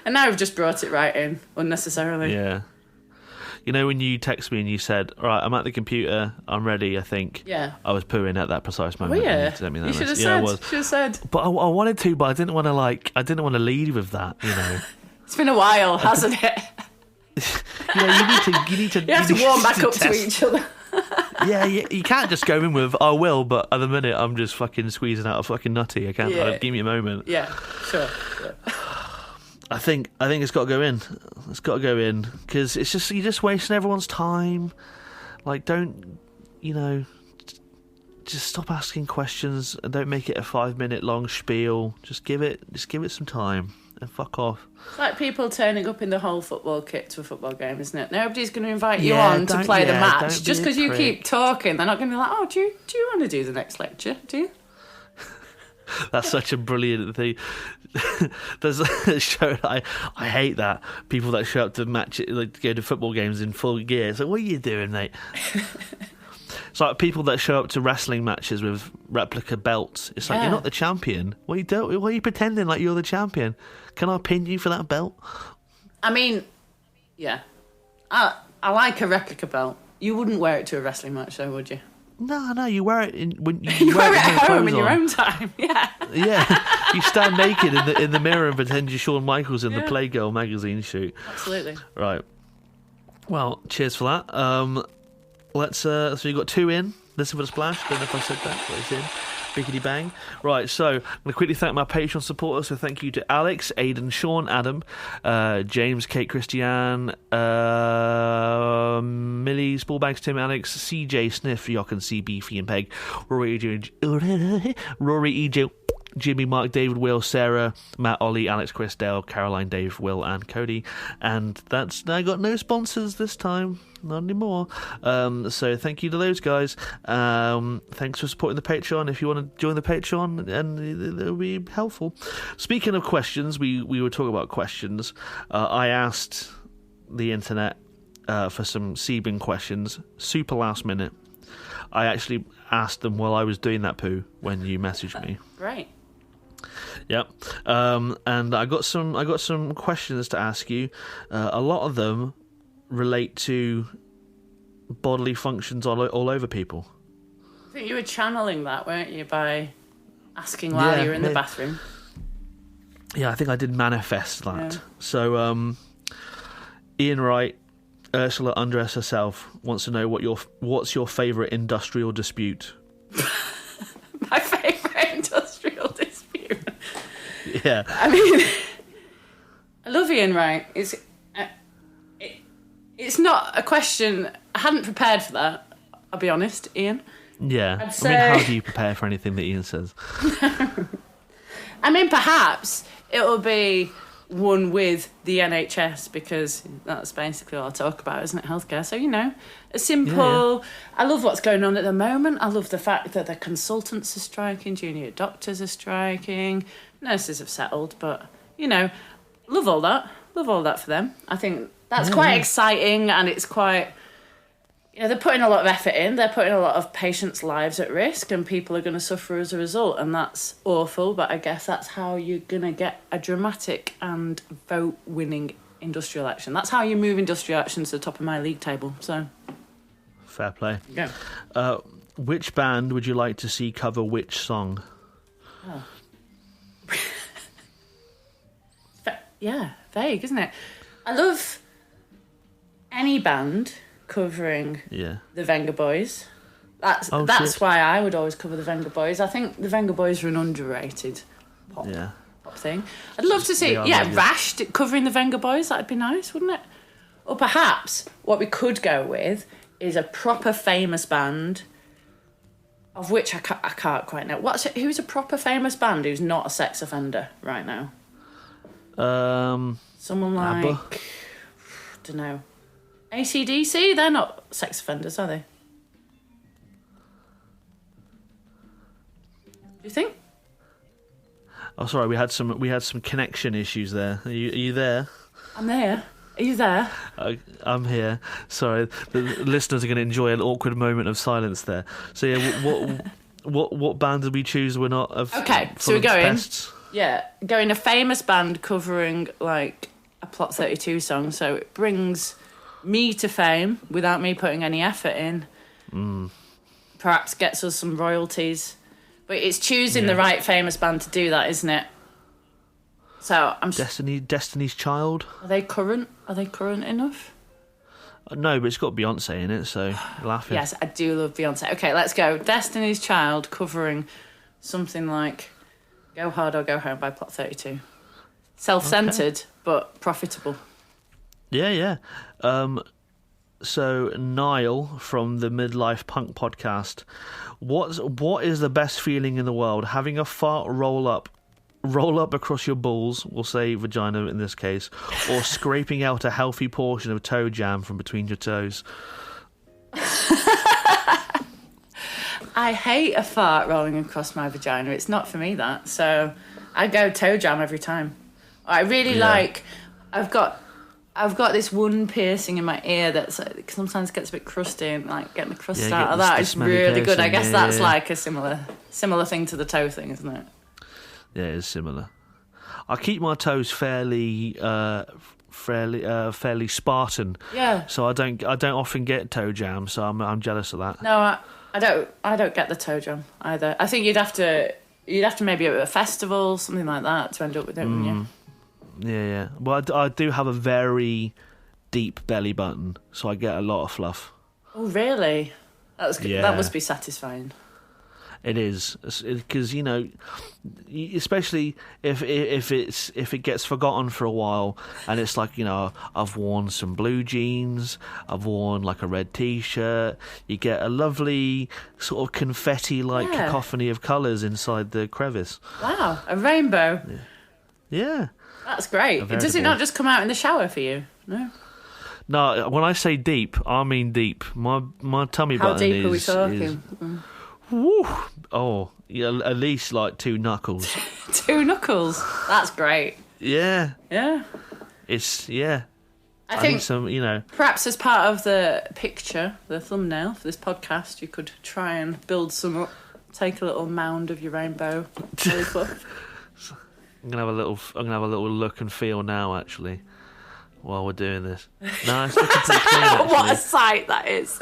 [SPEAKER 2] And now we've just brought it right in, unnecessarily.
[SPEAKER 1] Yeah. When you text me and you said, all right, I'm at the computer, I'm ready, I think.
[SPEAKER 2] Yeah.
[SPEAKER 1] I was pooing at that precise moment.
[SPEAKER 2] Well, yeah.
[SPEAKER 1] You
[SPEAKER 2] should have said. You should have said.
[SPEAKER 1] But I wanted to, but I didn't want to lead with that,
[SPEAKER 2] It's been a while, hasn't it?
[SPEAKER 1] You need to
[SPEAKER 2] warm back up to each other.
[SPEAKER 1] You can't just go in with, I will, but at the minute I'm just fucking squeezing out a fucking nutty. I can't. Give me a moment.
[SPEAKER 2] Yeah, sure.
[SPEAKER 1] I think it's got to go in. It's got to go in because it's just, you're just wasting everyone's time. Like, don't, just stop asking questions and don't make it a 5-minute long spiel. Just give it some time. And fuck off.
[SPEAKER 2] It's like people turning up in the whole football kit to a football game, isn't it? Nobody's going to invite you on to play the match. Just because you keep talking, they're not going to be like, oh, do you want to do the next lecture? Do you?
[SPEAKER 1] That's such a brilliant thing. There's a show that I hate that. People that show up to match, like go to football games in full gear. It's like, what are you doing, mate? It's like people that show up to wrestling matches with replica belts. It's like, you're not the champion. What are you pretending like you're the champion? Can I pin you for that belt?
[SPEAKER 2] I mean, yeah. I like a replica belt. You wouldn't wear it to a wrestling match, though, would you?
[SPEAKER 1] No, you wear it when
[SPEAKER 2] you wear it at home in your own time. Yeah.
[SPEAKER 1] Yeah. You stand naked in the mirror and pretend you're Shawn Michaels in the Playgirl magazine shoot.
[SPEAKER 2] Absolutely.
[SPEAKER 1] Right. Well, cheers for that. So you got 2 in. Listen for the splash. Don't know if I said that, but it's in. Biggity bang. Right, so I'm going to quickly thank my Patreon supporters. So thank you to Alex, Aidan, Sean, Adam, James, Kate, Christiane, Millie, Spallbags, Tim, Alex, CJ, Sniff, Jochen, CB, Fee and Peg, Rory, EJ, Jimmy, Mark, David, Will, Sarah, Matt, Ollie, Alex, Chris, Dale, Caroline, Dave, Will, and Cody. And I got no sponsors this time. Not anymore. So thank you to those guys. Thanks for supporting the Patreon. If you want to join the Patreon, and it'll be helpful. Speaking of questions, we were talking about questions. I asked the internet for some Sebin questions. Super last minute. I actually asked them while I was doing that poo when you messaged me.
[SPEAKER 2] Right.
[SPEAKER 1] Yep. And I got some questions to ask you. A lot of them relate to bodily functions all over people.
[SPEAKER 2] I think you were channeling that, weren't you, by asking while you were in the bathroom?
[SPEAKER 1] Yeah, I think I did manifest that. Yeah. So, Ian Wright, Ursula Undress herself, wants to know what's your favourite industrial dispute?
[SPEAKER 2] My favourite industrial dispute?
[SPEAKER 1] Yeah.
[SPEAKER 2] I mean, I love Ian Wright. It's not a question. I hadn't prepared for that, I'll be honest, Ian.
[SPEAKER 1] Yeah. I mean, how do you prepare for anything that Ian says?
[SPEAKER 2] I mean, perhaps it'll be one with the NHS, because that's basically all I talk about, isn't it? Healthcare. So, a simple... Yeah. I love what's going on at the moment. I love the fact that the consultants are striking, junior doctors are striking, nurses have settled, but, love all that. Love all that for them. I think that's quite exciting, and it's quite... they're putting a lot of effort in. They're putting a lot of patients' lives at risk, and people are going to suffer as a result, and that's awful, but I guess that's how you're going to get a dramatic and vote-winning industrial action. That's how you move industrial action to the top of my league table, so...
[SPEAKER 1] Fair play.
[SPEAKER 2] Yeah.
[SPEAKER 1] Which band would you like to see cover which song?
[SPEAKER 2] Oh. Yeah, vague, isn't it? I love any band covering the Venga Boys. That's why I would always cover the Venga Boys. I think the Venga Boys are an underrated pop thing. I'd love to see Rash covering the Venga Boys. That'd be nice, wouldn't it? Or perhaps what we could go with is a proper famous band, of which I can't quite know. Who's a proper famous band who's not a sex offender right now? Someone like ABBA. I don't know. AC/DC, they're not sex offenders, are they? Do you think?
[SPEAKER 1] Oh, sorry, we had some connection issues there. Are you there?
[SPEAKER 2] I'm there. Are you there?
[SPEAKER 1] I'm here. Sorry, the listeners are going to enjoy an awkward moment of silence there. So what band did we choose? We're not
[SPEAKER 2] okay. So we're going. Pests? Yeah, going a famous band covering like a Plot 32 song, so it brings me to fame without me putting any effort in. Perhaps gets us some royalties, but it's choosing the right famous band to do that, isn't it? So I'm
[SPEAKER 1] Destiny's Child.
[SPEAKER 2] Are they current enough?
[SPEAKER 1] No, but it's got Beyonce in it, so laughing.
[SPEAKER 2] Yes, I do love Beyonce. Okay, let's go. Destiny's Child covering something like Go Hard or Go Home by Plot 32. Self-centred, but profitable.
[SPEAKER 1] Yeah. So Niall from the Midlife Punk podcast, what is the best feeling in the world? Having a fart roll up roll up across your balls, we'll say vagina in this case, or scraping out a healthy portion of toe jam from between your toes?
[SPEAKER 2] I hate a fart rolling across my vagina. It's not for me, that. So I go toe jam every time. I really like... I've got this one piercing in my ear that sometimes gets a bit crusty, and like getting the crust out of that is really good. I guess that's like a similar thing to the toe thing, isn't it?
[SPEAKER 1] Yeah, it is similar. I keep my toes fairly Spartan. Yeah. So I don't often get toe jam, so I'm jealous of that.
[SPEAKER 2] No, I don't get the toe jam either. I think you'd have to maybe at a festival, something like that, to end up with it, wouldn't you?
[SPEAKER 1] Yeah. Well, I do have a very deep belly button, so I get a lot of fluff.
[SPEAKER 2] Oh, really? That's good. Yeah. That must be satisfying.
[SPEAKER 1] It is, because especially if it gets forgotten for a while, and it's like, I've worn some blue jeans, I've worn like a red t-shirt. You get a lovely sort of confetti-like cacophony of colours inside the crevice.
[SPEAKER 2] Wow, a rainbow.
[SPEAKER 1] Yeah.
[SPEAKER 2] That's great. Does it not just come out in the shower for you? No.
[SPEAKER 1] No, when I say deep, I mean deep. My tummy button is...
[SPEAKER 2] How deep are we talking?
[SPEAKER 1] Woo! Oh, yeah, at least like 2 knuckles.
[SPEAKER 2] 2 knuckles? That's great.
[SPEAKER 1] Yeah.
[SPEAKER 2] Yeah.
[SPEAKER 1] It's, yeah.
[SPEAKER 2] I think
[SPEAKER 1] some,
[SPEAKER 2] perhaps as part of the picture, the thumbnail for this podcast, you could try and build some up. Take a little mound of your rainbow. Really fluff.
[SPEAKER 1] I'm gonna have a little look and feel now, actually, while we're doing this. No, it's looking pretty clean, actually.
[SPEAKER 2] What a sight that is.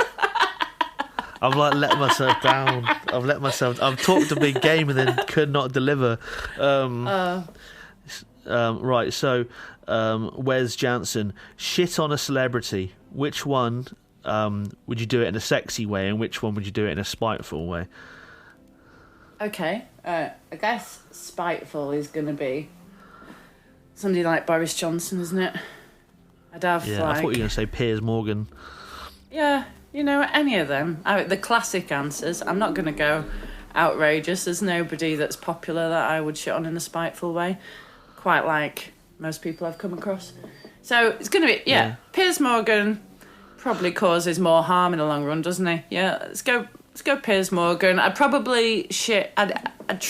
[SPEAKER 1] I've let myself down. I've talked a big game and then could not deliver. Right, so Wes Jansen, shit on a celebrity. Which one would you do it in a sexy way, and which one would you do it in a spiteful way?
[SPEAKER 2] Okay, I guess spiteful is going to be somebody like Boris Johnson, isn't it? I'd have
[SPEAKER 1] I thought you were going to say Piers Morgan.
[SPEAKER 2] Yeah. Any of them. The classic answers. I'm not going to go outrageous. There's nobody that's popular that I would shit on in a spiteful way. Quite like most people I've come across. So it's going to be, Piers Morgan probably causes more harm in the long run, doesn't he? Yeah, let's go Piers Morgan. I'd probably I'd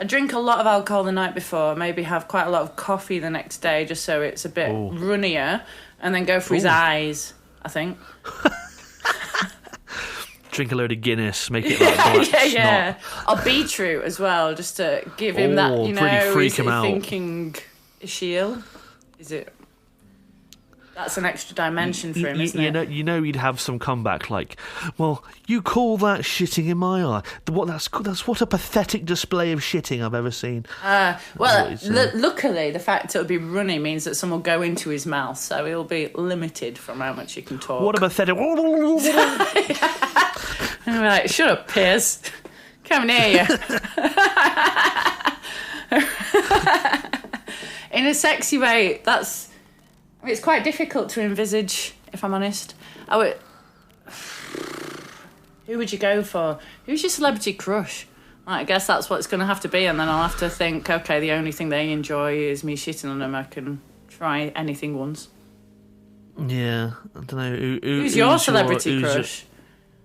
[SPEAKER 2] drink a lot of alcohol the night before, maybe have quite a lot of coffee the next day just so it's a bit runnier, and then go for his eyes, I think.
[SPEAKER 1] Drink a load of Guinness, make it like black
[SPEAKER 2] yeah. Or beetroot as well, just to give him that,
[SPEAKER 1] pretty freak him out.
[SPEAKER 2] Thinking, is she ill? Is it? That's an extra dimension for him, isn't it?
[SPEAKER 1] You'd have some comeback like, well, you call that shitting in my eye? That's what a pathetic display of shitting I've ever seen.
[SPEAKER 2] Luckily, the fact it'll be runny means that some will go into his mouth, so he'll be limited from how much he can talk.
[SPEAKER 1] What a pathetic...
[SPEAKER 2] And we're like, shut up, Piers. Come near you. In a sexy way, it's quite difficult to envisage, if I'm honest. Who would you go for? Who's your celebrity crush? I guess that's what it's going to have to be, and then I'll have to think, okay, the only thing they enjoy is me shitting on them. I can try anything once.
[SPEAKER 1] Yeah, I don't know.
[SPEAKER 2] Who's your celebrity crush?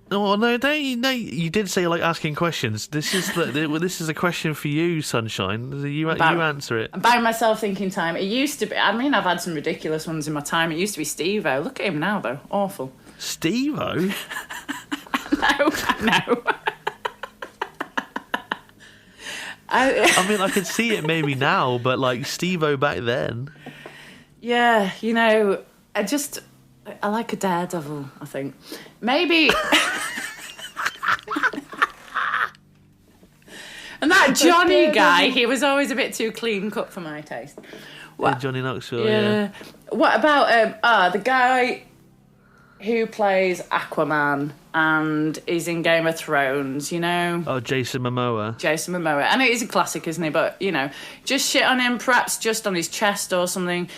[SPEAKER 1] No, you did say you like asking questions. This is a question for you, Sunshine. You answer it.
[SPEAKER 2] By myself thinking time. It used to be, I've had some ridiculous ones in my time. It used to be Steve-O. Look at him now, though. Awful.
[SPEAKER 1] Steve-O?
[SPEAKER 2] No.
[SPEAKER 1] I mean, I can see it maybe now, but like Steve-O back then.
[SPEAKER 2] Yeah, I like a daredevil, I think. Maybe... And that Johnny guy, he was always a bit too clean cut for my taste.
[SPEAKER 1] Yeah, Johnny Knoxville, yeah.
[SPEAKER 2] What about the guy who plays Aquaman and is in Game of Thrones,
[SPEAKER 1] Oh, Jason Momoa.
[SPEAKER 2] And it is a classic, isn't it? But, just shit on him, perhaps just on his chest or something.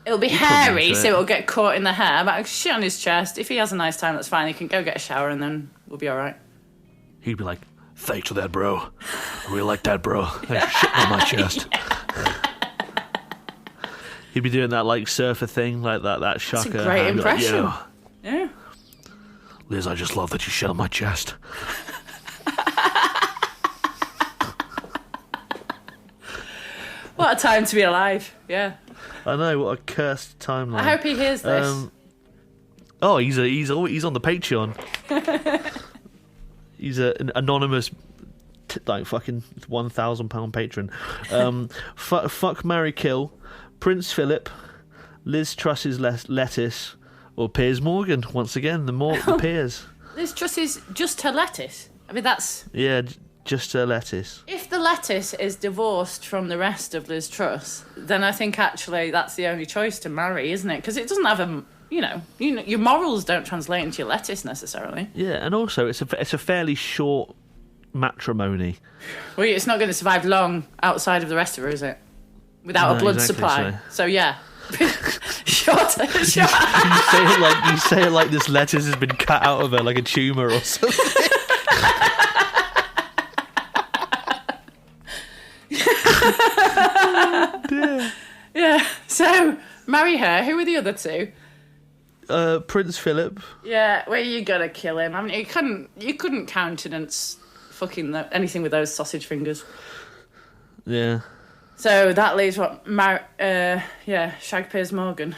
[SPEAKER 2] It'll be hairy, so it'll get caught in the hair, but shit on his chest. If he has a nice time, that's fine. He can go get a shower and then we'll be all right.
[SPEAKER 1] He'd be like, Thanks for that, bro. I really like that, bro. Thanks for shitting on my chest. He'd be doing that like surfer thing, like that shaka.
[SPEAKER 2] That's a great impression.
[SPEAKER 1] Like,
[SPEAKER 2] yeah.
[SPEAKER 1] Liz, I just love that you shit on my chest.
[SPEAKER 2] What a time to be alive. Yeah.
[SPEAKER 1] I know, what a cursed timeline.
[SPEAKER 2] I hope he hears this.
[SPEAKER 1] He's on the Patreon. He's an anonymous, like fucking £1,000 patron. Fuck, marry, kill. Prince Philip, Liz Truss's lettuce, or Piers Morgan. Once again, the Piers.
[SPEAKER 2] Liz Truss is just her lettuce. I mean, that's...
[SPEAKER 1] Yeah, just her lettuce.
[SPEAKER 2] If the lettuce is divorced from the rest of Liz Truss, then I think actually that's the only choice to marry, isn't it? Because it doesn't have a... You know, your morals don't translate into your lettuce necessarily.
[SPEAKER 1] Yeah, and also it's a fairly short matrimony.
[SPEAKER 2] Well, it's not going to survive long outside of the rest of her, is it? Without a blood supply. So yeah. Short. You say it like this lettuce has been cut out of her like a tumour or something. Yeah. So marry her. Who were the other two?
[SPEAKER 1] Prince Philip.
[SPEAKER 2] Yeah, well, you gotta kill him. I mean, you couldn't countenance fucking anything with those sausage fingers.
[SPEAKER 1] Yeah.
[SPEAKER 2] So that leaves Shag Piers Morgan.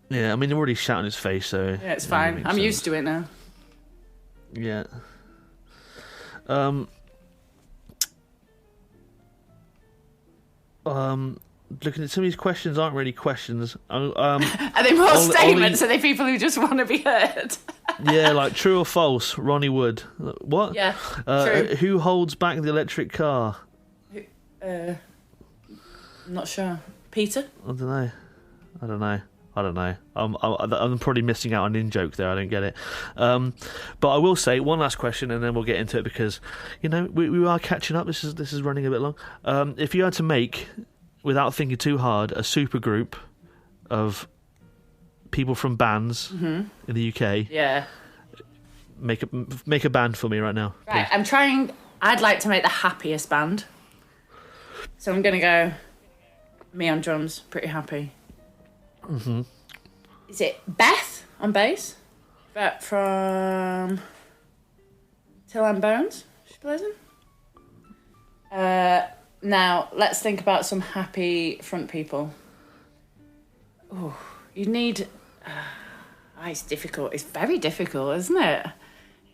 [SPEAKER 1] Yeah, I mean, they're already shouting his face, so...
[SPEAKER 2] Yeah, it's fine. I'm used to it now.
[SPEAKER 1] Yeah. Looking at some of these questions aren't really questions.
[SPEAKER 2] Are they more statements? Are they people who just want to be heard?
[SPEAKER 1] Yeah, like true or false, Ronnie Wood. What?
[SPEAKER 2] Yeah, true.
[SPEAKER 1] Who holds back the electric car?
[SPEAKER 2] I'm not sure. Peter?
[SPEAKER 1] I don't know. I'm probably missing out on an in-joke there. I don't get it. But I will say one last question, and then we'll get into it because, you know, we are catching up. This is running a bit long. If you had to make, without thinking too hard, a super group of people from bands in the UK,
[SPEAKER 2] yeah,
[SPEAKER 1] make a band for me right now.
[SPEAKER 2] Right, please. I'd like to make the happiest band. So I'm going to go me on drums, Pretty Happy.
[SPEAKER 1] Mm-hmm.
[SPEAKER 2] Is it Beth on bass? Beth from Till and Bones. She plays them. Now, let's think about some happy front people. Oh, you need... it's difficult. It's very difficult, isn't it?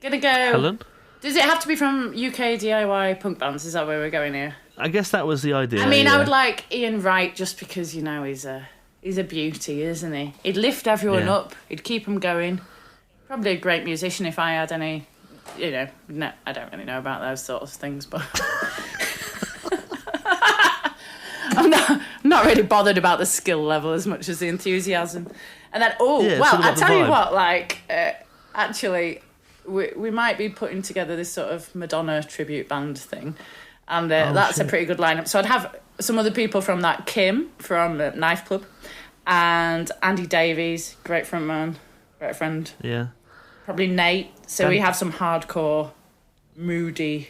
[SPEAKER 2] Gonna go...
[SPEAKER 1] Helen?
[SPEAKER 2] Does it have to be from UK DIY punk bands? Is that where we're going here?
[SPEAKER 1] I guess that was the idea.
[SPEAKER 2] I mean, I would like Ian Wright just because, you know, he's a beauty, isn't he? He'd lift everyone up. He'd keep them going. Probably a great musician if I had any, you know... No, I don't really know about those sorts of things, but... I'm not really bothered about the skill level as much as the enthusiasm. And then, I'll tell you what, like, actually... We might be putting together this sort of Madonna tribute band thing, and that's a pretty good lineup. So I'd have some other people from that, Kim from Knife Club, and Andy Davies, great frontman, great friend.
[SPEAKER 1] Yeah.
[SPEAKER 2] Probably Nate. So we have some hardcore, moody,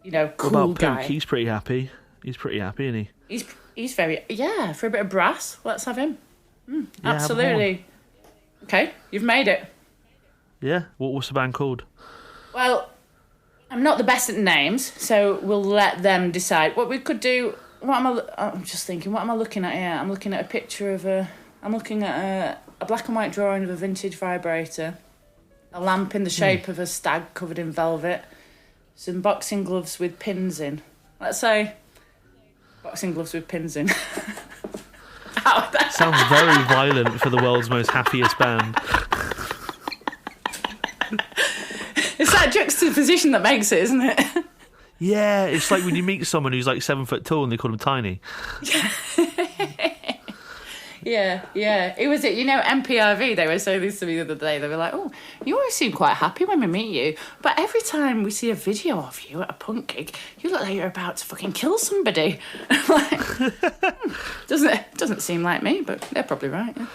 [SPEAKER 2] you know, cool
[SPEAKER 1] what about
[SPEAKER 2] guy.
[SPEAKER 1] Pook? He's pretty happy. He's pretty happy, isn't he?
[SPEAKER 2] He's very for a bit of brass. Let's have him. Absolutely. Okay, you've made it.
[SPEAKER 1] Yeah, what's the band called?
[SPEAKER 2] Well, I'm not the best at names, so we'll let them decide. What we could do... I'm just thinking, what am I looking at here? I'm looking at a picture of I'm looking at a black and white drawing of a vintage vibrator, a lamp in the shape of a stag covered in velvet, some boxing gloves with pins in. Let's say boxing gloves with pins in.
[SPEAKER 1] Sounds very violent for the world's most happiest band.
[SPEAKER 2] It's that juxtaposition that makes it, isn't it?
[SPEAKER 1] Yeah, it's like when you meet someone who's like 7 foot tall and they call him tiny.
[SPEAKER 2] Yeah. It was it. You know, MPRV, they were saying this to me the other day. They were like, "Oh, you always seem quite happy when we meet you, but every time we see a video of you at a punk gig, you look like you're about to fucking kill somebody." I'm like, doesn't seem like me, but they're probably right. Yeah.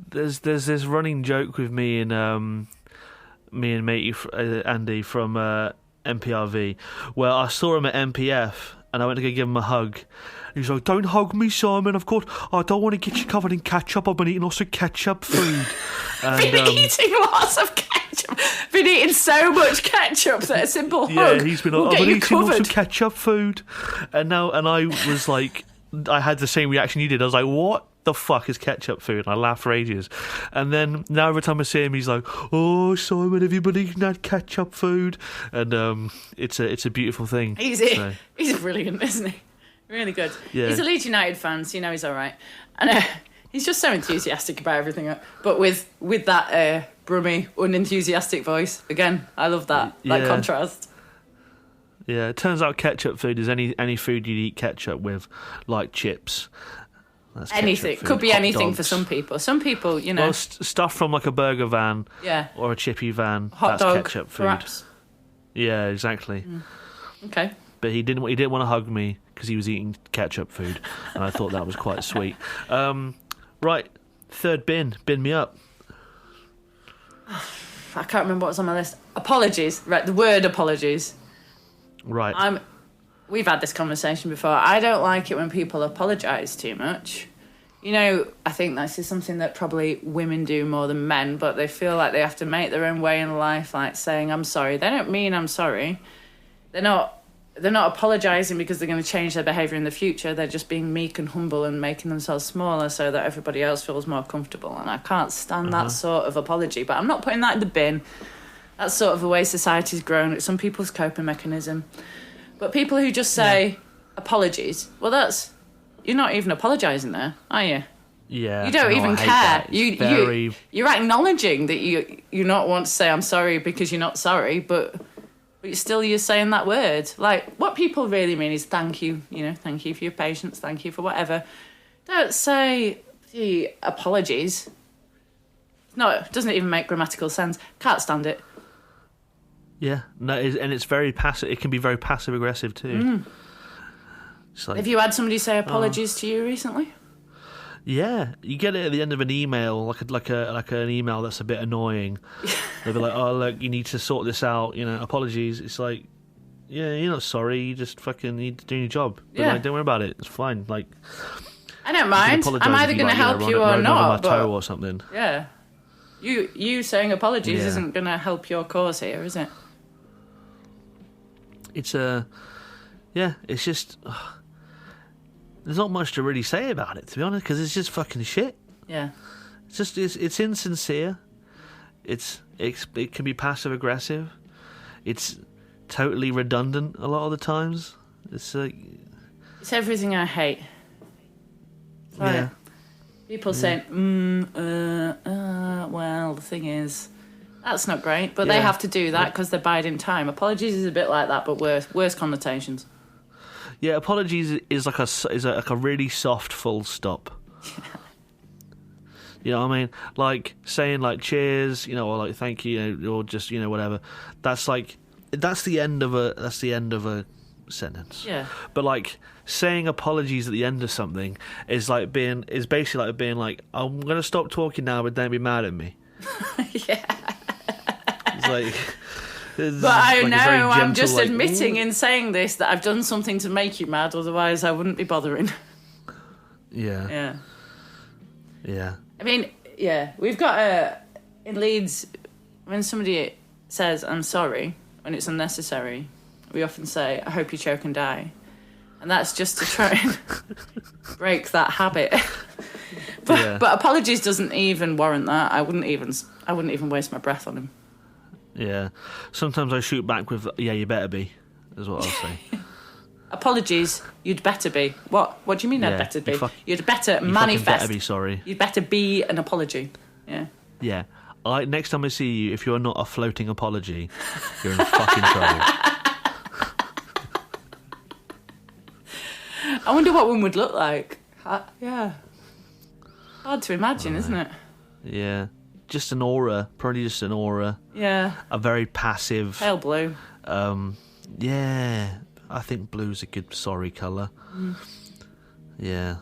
[SPEAKER 1] There's this running joke with me and me and matey Andy from MPRV. Well, I saw him at MPF, and I went to go give him a hug. He's like, "Don't hug me, Simon. Of course, I don't want to get you covered in ketchup. I've been eating lots of ketchup food." And,
[SPEAKER 2] been eating lots of ketchup. Been eating so much ketchup that a simple hug
[SPEAKER 1] he's been
[SPEAKER 2] will
[SPEAKER 1] like, "I've
[SPEAKER 2] get
[SPEAKER 1] been
[SPEAKER 2] you
[SPEAKER 1] eating lots
[SPEAKER 2] covered."
[SPEAKER 1] of ketchup food, and I was like, I had the same reaction you did. I was like, "What the fuck is ketchup food?" And I laughed for ages. And then now every time I see him, he's like, "Oh, Simon, have you been eating that ketchup food?" And it's a beautiful thing.
[SPEAKER 2] He's brilliant, isn't he? Really good.
[SPEAKER 1] Yeah.
[SPEAKER 2] He's a Leeds United fan, so you know he's all right. And he's just so enthusiastic about everything. But with that brummy, unenthusiastic voice. Again, I love that contrast.
[SPEAKER 1] Yeah, it turns out ketchup food is any food you'd eat ketchup with, like chips. That's
[SPEAKER 2] anything.
[SPEAKER 1] Food.
[SPEAKER 2] Could be
[SPEAKER 1] Hot
[SPEAKER 2] anything
[SPEAKER 1] dogs.
[SPEAKER 2] for some people. Some people, you know.
[SPEAKER 1] Well, stuff from like a burger van or a chippy van.
[SPEAKER 2] Hot
[SPEAKER 1] that's
[SPEAKER 2] dog,
[SPEAKER 1] ketchup food.
[SPEAKER 2] perhaps.
[SPEAKER 1] Yeah, exactly.
[SPEAKER 2] Okay.
[SPEAKER 1] But he didn't want to hug me because he was eating ketchup food, and I thought that was quite sweet. Right, third bin me up.
[SPEAKER 2] I can't remember what was on my list. Apologies. Right, the word apologies.
[SPEAKER 1] Right.
[SPEAKER 2] We've had this conversation before. I don't like it when people apologise too much. You know, I think this is something that probably women do more than men, but they feel like they have to make their own way in life, like saying, "I'm sorry." They don't mean "I'm sorry." They're not apologising because they're going to change their behaviour in the future. They're just being meek and humble and making themselves smaller so that everybody else feels more comfortable. And I can't stand that sort of apology. But I'm not putting that in the bin. That's sort of the way society's grown. It's some people's coping mechanism. But people who just say apologies, well, you're not even apologising there, are you?
[SPEAKER 1] Yeah.
[SPEAKER 2] You don't even care. You're acknowledging that you not want to say "I'm sorry" because you're not sorry, but you're saying that word. Like, what people really mean is thank you, thank you for your patience, thank you for whatever. Don't say the apologies. No, it doesn't even make grammatical sense. Can't stand it.
[SPEAKER 1] Yeah, no, and it's very passive. It can be very passive aggressive too. Like,
[SPEAKER 2] have you had somebody say apologies to you recently?
[SPEAKER 1] Yeah, you get it at the end of an email, like an email that's a bit annoying. They'll be like, "Oh, look, you need to sort this out. Apologies." It's like, yeah, you're not sorry. You just fucking need to do your job. But like, don't worry about it. It's fine. Like,
[SPEAKER 2] I don't mind. I'm either going to help you or not.
[SPEAKER 1] But or something.
[SPEAKER 2] Yeah, you saying apologies isn't going to help your cause here, is it?
[SPEAKER 1] It's it's just. There's not much to really say about it, to be honest, because it's just fucking shit.
[SPEAKER 2] Yeah.
[SPEAKER 1] It's insincere. It can be passive aggressive. It's totally redundant a lot of the times. It's like
[SPEAKER 2] it's everything I hate. Like people saying, well, the thing is, that's not great, but they have to do that because they're biding time. Apologies is a bit like that, but worse connotations.
[SPEAKER 1] Yeah, apologies is like a really soft full stop. You know what I mean? Like saying like cheers, or like thank you, or just whatever. That's the end of a sentence.
[SPEAKER 2] Yeah.
[SPEAKER 1] But like saying apologies at the end of something is basically like being like, "I'm gonna stop talking now, but don't be mad at me."
[SPEAKER 2] Yeah.
[SPEAKER 1] It's like.
[SPEAKER 2] But I know I'm just admitting in saying this that I've done something to make you mad, otherwise I wouldn't be bothering.
[SPEAKER 1] Yeah.
[SPEAKER 2] I mean, we've got in Leeds, when somebody says "I'm sorry" when it's unnecessary, we often say "I hope you choke and die," and that's just to try and break that habit. But apologies doesn't even warrant that. I wouldn't even waste my breath on him.
[SPEAKER 1] Yeah. Sometimes I shoot back with, "Yeah, you better be," is what I'll say.
[SPEAKER 2] Apologies, you'd better be. What do you mean I'd better be? You'd better manifest.
[SPEAKER 1] Better be sorry.
[SPEAKER 2] You'd better be an apology. Yeah.
[SPEAKER 1] Yeah. Next time I see you, if you're not a floating apology, you're in fucking trouble.
[SPEAKER 2] I wonder what one would look like. Yeah. Hard to imagine, isn't it?
[SPEAKER 1] Yeah. Just an aura. Probably just an aura.
[SPEAKER 2] Yeah.
[SPEAKER 1] A very passive.
[SPEAKER 2] Pale blue.
[SPEAKER 1] Yeah. I think blue's a good sorry colour. Yeah.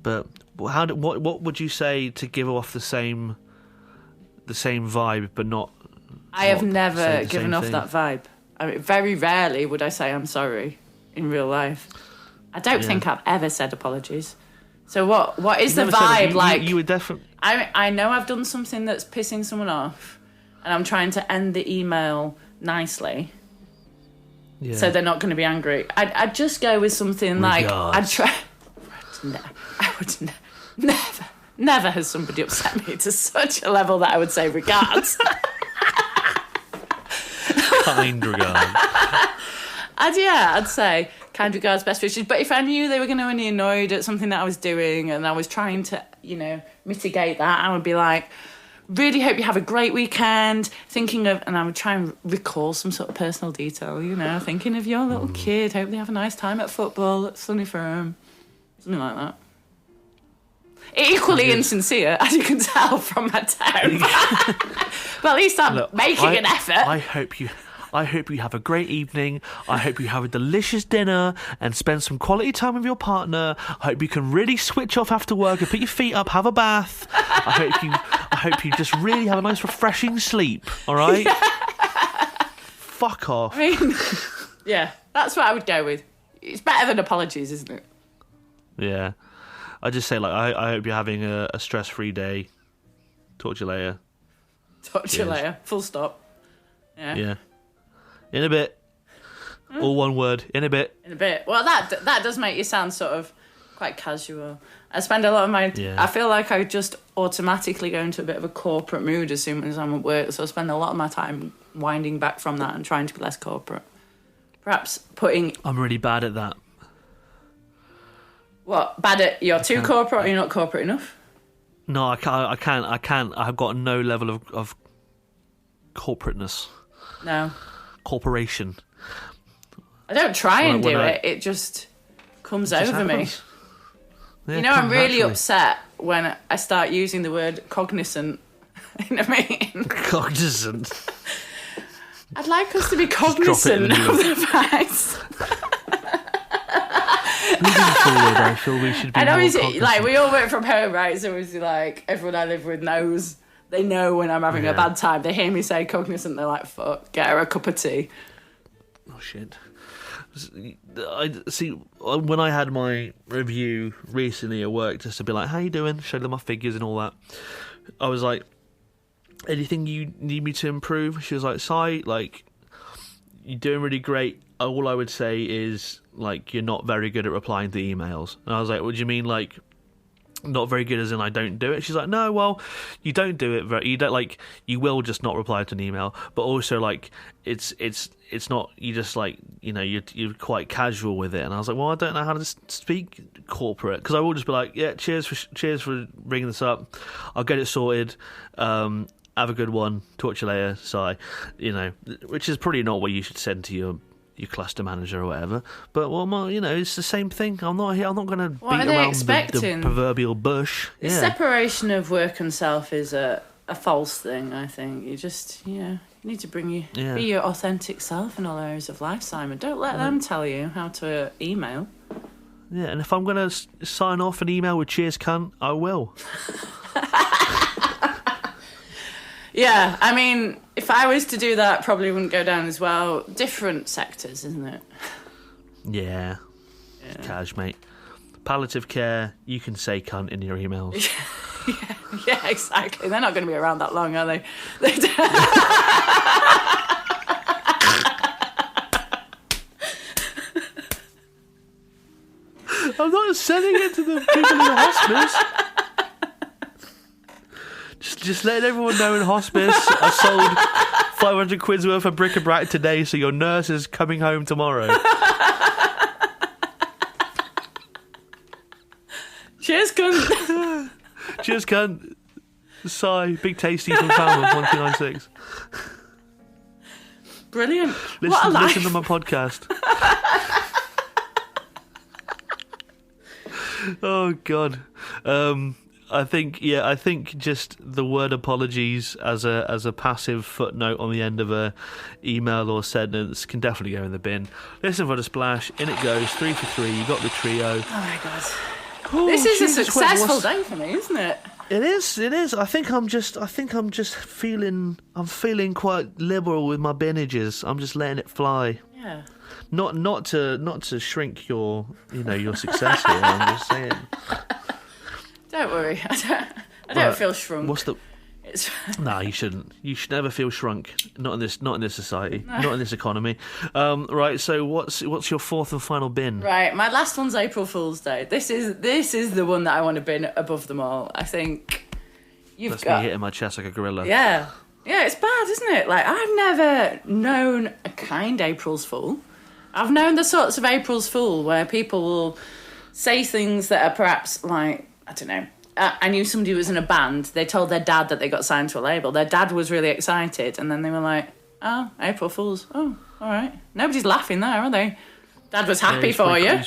[SPEAKER 1] But what would you say to give off the same vibe, but not
[SPEAKER 2] I have never given off that vibe. I mean, very rarely would I say I'm sorry in real life. I don't think I've ever said apologies. So what is the vibe like?
[SPEAKER 1] You were definitely...
[SPEAKER 2] I know I've done something that's pissing someone off, and I'm trying to end the email nicely, so they're not going to be angry. I'd just go with something like... I'd try... I would never has somebody upset me to such a level that I would say regards.
[SPEAKER 1] Kind regards.
[SPEAKER 2] I'd say kind regards, best wishes. But if I knew they were going to be annoyed at something that I was doing and I was trying to, mitigate that, I would be like, really hope you have a great weekend. And I would try and recall some sort of personal detail, thinking of your little kid. Hope they have a nice time at football at Sunnyfirm. Something like that. Equally insincere, as you can tell from my tone. But at least I'm making an effort.
[SPEAKER 1] I hope you have a great evening. I hope you have a delicious dinner and spend some quality time with your partner. I hope you can really switch off after work and put your feet up, have a bath. I hope you just really have a nice refreshing sleep. All right? Fuck off.
[SPEAKER 2] I mean, yeah, that's what I would go with. It's better than apologies, isn't it?
[SPEAKER 1] Yeah. I just say, I hope you're having a stress-free day. Talk to you later.
[SPEAKER 2] Talk to you later. Full stop. Yeah.
[SPEAKER 1] In a bit. All one word. In a bit.
[SPEAKER 2] In a bit. Well, that does make you sound sort of quite casual. I spend a lot of my... Yeah. I feel like I just automatically go into a bit of a corporate mood as soon as I'm at work, so I spend a lot of my time winding back from that and trying to be less corporate. Perhaps putting...
[SPEAKER 1] I'm really bad at that.
[SPEAKER 2] What? Bad at... You're too corporate or you're not corporate enough?
[SPEAKER 1] No, I can't. I've got no level of corporateness.
[SPEAKER 2] No.
[SPEAKER 1] Corporation.
[SPEAKER 2] I don't try and do it. It just comes over me. Yeah, I'm really upset when I start using the word cognizant in a meeting.
[SPEAKER 1] Cognizant.
[SPEAKER 2] I'd like us to be cognizant of the facts.
[SPEAKER 1] Moving forward, I feel we should be more cognizant.
[SPEAKER 2] We all work from home, right? So it's like everyone I live with knows. They know when I'm having a bad time. They hear me say cognizant. They're like, "Fuck, get her a cup of tea."
[SPEAKER 1] Oh shit! I see. When I had my review recently at work, just to be like, "How you doing?" Show them my figures and all that. I was like, "Anything you need me to improve?" She was like, "Si, you're doing really great. All I would say is you're not very good at replying to emails." And I was like, "What do you mean, not very good as in I don't do it?" She's like, "No, well, you don't do it you don't you will just not reply to an email, but also it's not, you just you're quite casual with it." And I was like, "Well, I don't know how to speak corporate, because I will just be like, yeah, cheers for bringing this up. I'll get it sorted. Have a good one. Talk to you later." So which is probably not what you should send to your cluster manager or whatever, but it's the same thing. I'm not going to beat around the proverbial bush.
[SPEAKER 2] The separation of work and self is a false thing. I think you just you need to be your authentic self in all areas of life, Simon. Don't let them tell you how to email.
[SPEAKER 1] Yeah, and if I'm going to sign off an email with "cheers, cunt," I will.
[SPEAKER 2] Yeah, I mean, if I was to do that, probably wouldn't go down as well. Different sectors, isn't it?
[SPEAKER 1] Yeah. Cash, mate. Palliative care, you can say cunt in your emails.
[SPEAKER 2] Yeah, exactly. They're not going to be around that long, are they?
[SPEAKER 1] I'm not sending it to the people in the hospice. Just letting everyone know in hospice, I sold 500 quid's worth of bric-a-brac today, so your nurse is coming home tomorrow.
[SPEAKER 2] Cheers, cunt.
[SPEAKER 1] Cheers, cunt. Sigh. Big Tasty from Falmouth, 1296.
[SPEAKER 2] Brilliant. Listen
[SPEAKER 1] to my podcast. Oh, God. I think just the word apologies as a passive footnote on the end of a email or sentence can definitely go in the bin. Listen for the splash, in it goes, 3 for 3. You got the trio.
[SPEAKER 2] Oh my God. This is a successful day for me, isn't it?
[SPEAKER 1] It is. I think I'm just feeling quite liberal with my binnages. I'm just letting it fly.
[SPEAKER 2] Yeah.
[SPEAKER 1] Not to shrink your success here. I'm just saying.
[SPEAKER 2] Don't worry. I don't feel shrunk.
[SPEAKER 1] No, you shouldn't. You should never feel shrunk. Not in this society. No. Not in this economy. Right. So what's your fourth and final bin?
[SPEAKER 2] Right. My last one's April Fool's Day. This is the one that I want to bin above them all. I think
[SPEAKER 1] That's me hitting my chest like a gorilla.
[SPEAKER 2] Yeah. Yeah. It's bad, isn't it? Like, I've never known a kind April's Fool. I've known the sorts of April's Fool where people will say things that are perhaps like, I don't know. I knew somebody who was in a band. They told their dad that they got signed to a label. Their dad was really excited, and then they were like, "Oh, April Fools. Oh, all right." Nobody's laughing there, are they? Dad was happy for you.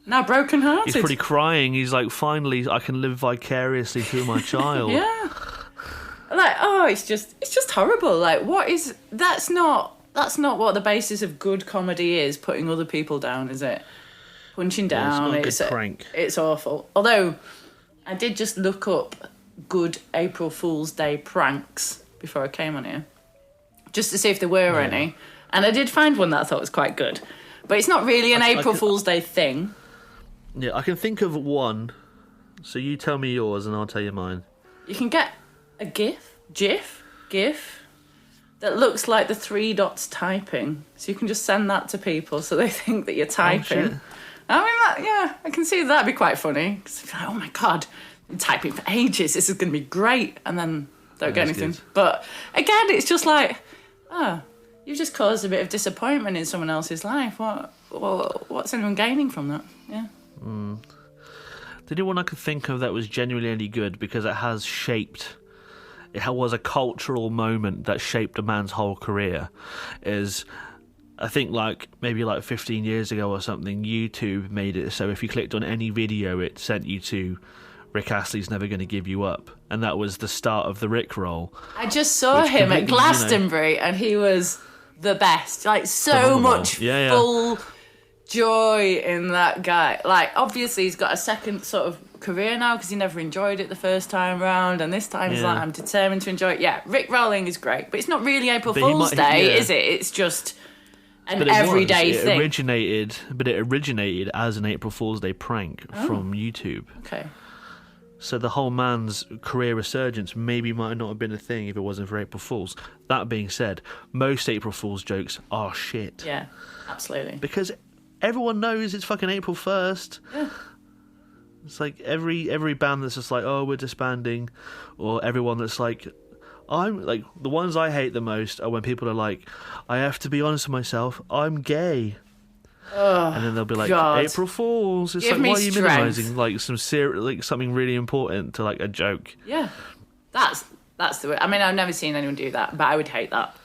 [SPEAKER 2] Now broken-hearted.
[SPEAKER 1] He's pretty crying. He's like, "Finally, I can live vicariously through my child."
[SPEAKER 2] Yeah. Like, oh, it's just horrible. Like, what is? That's not what the basis of good comedy is. Putting other people down, is it? Punching down.
[SPEAKER 1] It's not a good prank.
[SPEAKER 2] It's awful. Although, I did just look up good April Fool's Day pranks before I came on here, just to see if there were any. And I did find one that I thought was quite good. But it's not really an April Fool's Day thing.
[SPEAKER 1] Yeah, I can think of one. So you tell me yours and I'll tell you mine.
[SPEAKER 2] You can get a GIF, that looks like the 3 dots typing. So you can just send that to people so they think that you're typing. I mean, I can see that'd be quite funny. Cause like, oh my God, I'm typing for ages. This is going to be great. And then don't get anything. Good. But again, it's just like, you've just caused a bit of disappointment in someone else's life. What's anyone gaining from that? Yeah.
[SPEAKER 1] The only one I could think of that was genuinely good because it was a cultural moment that shaped a man's whole career is... I think maybe 15 years ago or something, YouTube made it so if you clicked on any video, it sent you to Rick Astley's Never Gonna Give You Up. And that was the start of the Rickroll.
[SPEAKER 2] I just saw him at Glastonbury and he was the best. Like, so much full joy in that guy. Like, obviously he's got a second sort of career now because he never enjoyed it the first time round, and this time he's like, I'm determined to enjoy it. Yeah, Rickrolling is great, but it's not really April Fool's Day, is it? It's just... an everyday thing. It originated as an April Fool's Day prank from YouTube. Okay.
[SPEAKER 1] So the whole man's career resurgence maybe might not have been a thing if it wasn't for April Fools. That being said, most April Fool's jokes are shit.
[SPEAKER 2] Yeah, absolutely.
[SPEAKER 1] Because everyone knows it's fucking April 1st. Yeah. It's like every band that's just like, oh, we're disbanding, or everyone that's like... I'm like, the ones I hate the most are when people are like, I have to be honest with myself, I'm gay. And then they'll be like, God. April Fools. It's like, why are you minimising like something really important to like a joke?
[SPEAKER 2] Yeah, that's the way. I mean, I've never seen anyone do that, but I would hate that.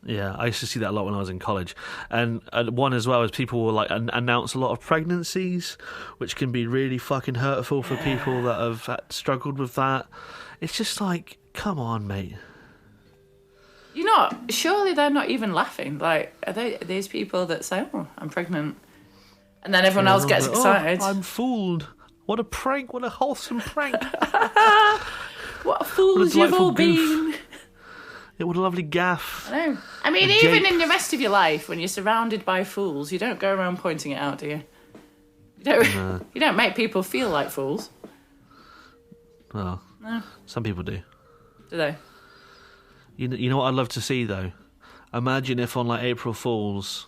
[SPEAKER 1] Yeah, I used to see that a lot when I was in college. And one as well is people will like announce a lot of pregnancies, which can be really fucking hurtful for people that have struggled with that. It's just like, come on, mate.
[SPEAKER 2] Surely they're not even laughing. Like, are these people that say, oh, I'm pregnant? And then everyone else gets excited.
[SPEAKER 1] Oh, I'm fooled. What a prank. What a wholesome prank.
[SPEAKER 2] What fools you've all been.
[SPEAKER 1] Yeah, what a lovely gaff.
[SPEAKER 2] I know. I mean, even in the rest of your life, when you're surrounded by fools, you don't go around pointing it out, do you? You don't make people feel like fools.
[SPEAKER 1] Well, no. Some people do.
[SPEAKER 2] Do they?
[SPEAKER 1] You know what I'd love to see, though? Imagine if on, like, April Fools,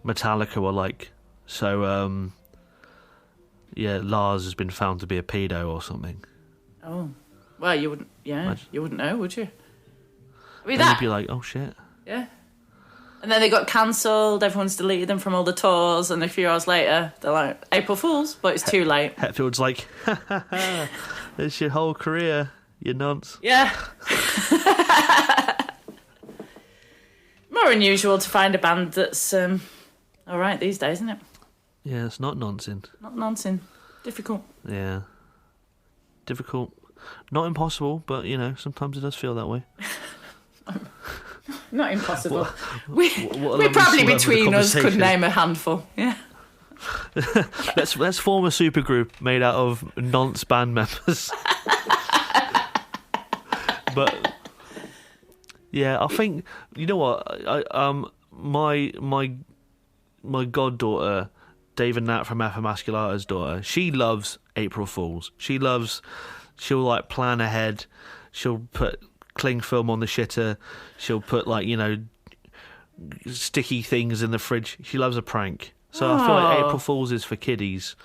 [SPEAKER 1] Metallica were like, so, Lars has been found to be a pedo or something.
[SPEAKER 2] Oh. Well, you wouldn't, you wouldn't know, would you? I mean,
[SPEAKER 1] you'd be like, oh, shit.
[SPEAKER 2] Yeah. And then they got cancelled, everyone's deleted them from all the tours, and a few hours later, they're like, April Fools, but it's too late.
[SPEAKER 1] Hetfield's like, ha ha ha, it's your whole career, you nonce.
[SPEAKER 2] Yeah. More unusual to find a band that's all right these days, isn't it?
[SPEAKER 1] Yeah, it's not noncing.
[SPEAKER 2] Not noncing. Difficult.
[SPEAKER 1] Yeah. Difficult. Not impossible, but, sometimes it does feel that way.
[SPEAKER 2] Not impossible. We probably between us could name a handful. Yeah.
[SPEAKER 1] let's form a supergroup made out of nonce band members. But yeah, I think you know what my goddaughter, David Nat from F. Emasculata's daughter, she loves April Fools. She'll like plan ahead. She'll put cling film on the shitter. She'll put like, you know, sticky things in the fridge. She loves a prank. So I feel like April Fools is for kiddies.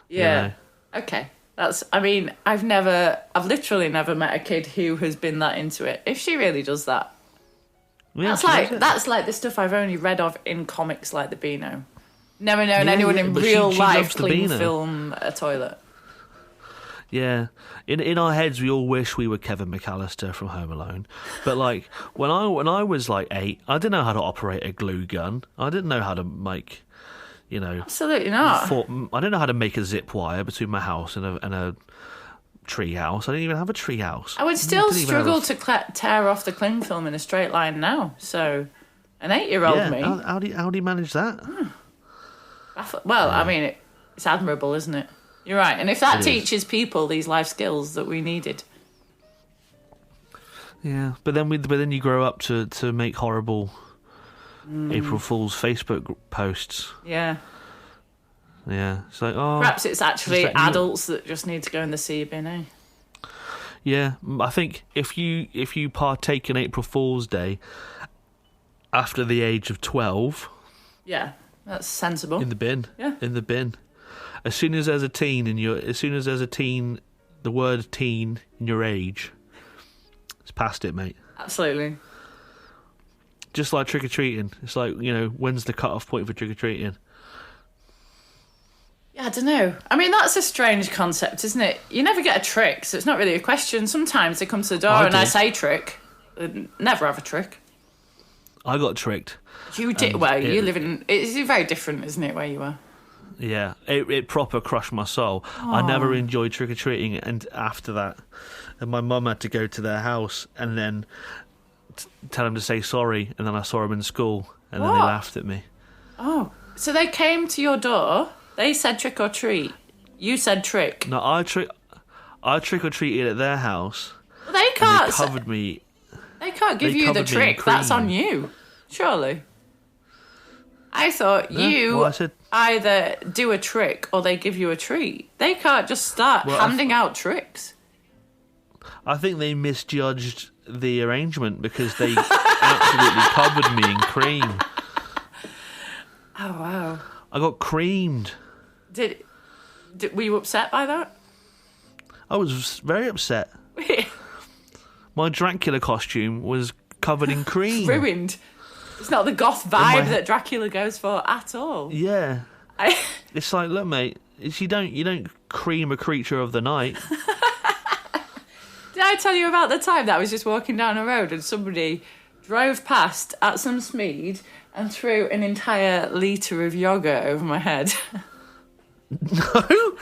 [SPEAKER 2] Yeah.
[SPEAKER 1] You know?
[SPEAKER 2] Okay. I've literally never met a kid who has been that into it. If she really does that.
[SPEAKER 1] Yeah,
[SPEAKER 2] that's like the stuff I've only read of in comics like the Beano. Never known anyone in real life clean film a toilet.
[SPEAKER 1] Yeah. In our heads, we all wish we were Kevin McAllister from Home Alone. But like when I was like 8, I didn't know how to operate a glue gun. I didn't know how to make, you know,
[SPEAKER 2] absolutely not.
[SPEAKER 1] I didn't know how to make a zip wire between my house and a tree house. I didn't even have a tree house.
[SPEAKER 2] I would still struggle to tear off the cling film in a straight line now. So, an 8-year-old me.
[SPEAKER 1] How do you manage that?
[SPEAKER 2] I mean, it's admirable, isn't it? You're right. And if that teaches people these life skills that we needed.
[SPEAKER 1] Yeah, but then you grow up to make horrible April Fool's Facebook posts.
[SPEAKER 2] Yeah.
[SPEAKER 1] Yeah, it's like,
[SPEAKER 2] perhaps it's actually adults that just need to go in the sea bin, eh?
[SPEAKER 1] Yeah, I think if you partake in April Fool's Day after the age of 12,
[SPEAKER 2] yeah, that's sensible.
[SPEAKER 1] In the bin,
[SPEAKER 2] yeah,
[SPEAKER 1] in the bin. As soon as there's a teen the word teen in your age, it's past it, mate.
[SPEAKER 2] Absolutely.
[SPEAKER 1] Just like trick or treating, it's like, you know, when's the cut off point for trick or treating?
[SPEAKER 2] I don't know. I mean, that's a strange concept, isn't it? You never get a trick, so it's not really a question. Sometimes they come to the door I say trick. Never have a trick.
[SPEAKER 1] I got tricked.
[SPEAKER 2] You did? Well, you live in... It's very different, isn't it, where you are?
[SPEAKER 1] Yeah, it proper crushed my soul. Aww. I never enjoyed trick-or-treating, and after that, and my mum had to go to their house and then tell them to say sorry, and then I saw them in school, and then they laughed at me.
[SPEAKER 2] Oh, so they came to your door... They said trick or treat. You said trick.
[SPEAKER 1] No, I trick or treated at their house.
[SPEAKER 2] Well, they can't.
[SPEAKER 1] They covered me.
[SPEAKER 2] They can't give you the trick. That's on you, surely. I thought you either do a trick or they give you a treat. They can't just start handing out tricks.
[SPEAKER 1] I think they misjudged the arrangement because they absolutely covered me in cream.
[SPEAKER 2] Oh wow!
[SPEAKER 1] I got creamed.
[SPEAKER 2] Were you upset by that?
[SPEAKER 1] I was very upset. My Dracula costume was covered in cream.
[SPEAKER 2] Ruined. It's not the goth vibe that Dracula goes for at all.
[SPEAKER 1] Yeah. It's like, look, mate, you don't cream a creature of the night.
[SPEAKER 2] Did I tell you about the time that I was just walking down a road and somebody drove past at some speed and threw an entire litre of yogurt over my head?
[SPEAKER 1] No.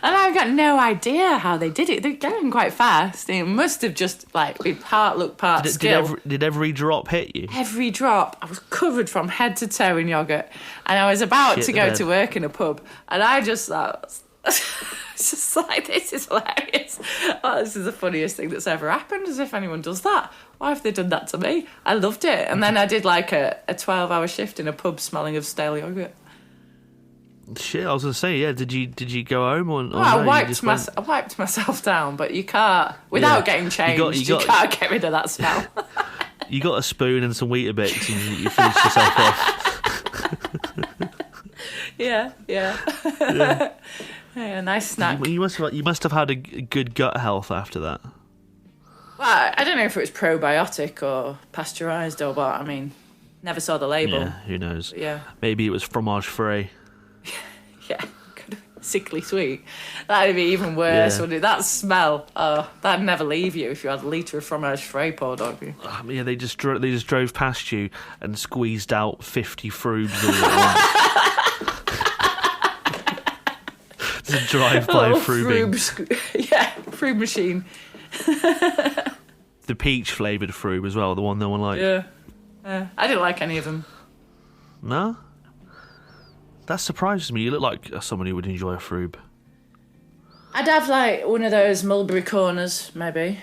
[SPEAKER 2] And I've got no idea how they did it. They're going quite fast. It must have just, like, been part luck, part skill.
[SPEAKER 1] Did every drop hit you?
[SPEAKER 2] Every drop. I was covered from head to toe in yogurt. And I was about to go to work in a pub. And I just thought... It's just like, this is hilarious. Oh, this is the funniest thing that's ever happened, as if anyone does that. Why have they done that to me? I loved it. And then I did, like, a 12-hour shift in a pub smelling of stale yogurt.
[SPEAKER 1] Shit, I was going to say, yeah, did you go home or no?
[SPEAKER 2] I wiped myself down, but you can't, without getting changed, you can't get rid of that smell.
[SPEAKER 1] You got a spoon and some Weetabix and you finished yourself off.
[SPEAKER 2] Yeah. Yeah, nice snack.
[SPEAKER 1] You must have had a good gut health after that.
[SPEAKER 2] Well, I don't know if it was probiotic or pasteurised or what. I mean, never saw the label.
[SPEAKER 1] Yeah, who knows?
[SPEAKER 2] But yeah.
[SPEAKER 1] Maybe it was fromage free.
[SPEAKER 2] Yeah, sickly sweet. That'd be even worse, wouldn't it? That smell, that'd never leave you if you had a litre of fromage frais poured on you.
[SPEAKER 1] Yeah, they just drove past you and squeezed out 50 frubes all at once. It's a drive-by frubing.
[SPEAKER 2] Frube machine.
[SPEAKER 1] The peach-flavoured frube as well, the one no one liked.
[SPEAKER 2] Yeah. I didn't like any of them.
[SPEAKER 1] No? That surprises me. You look like someone who would enjoy a froob.
[SPEAKER 2] I'd have like one of those mulberry corners, maybe.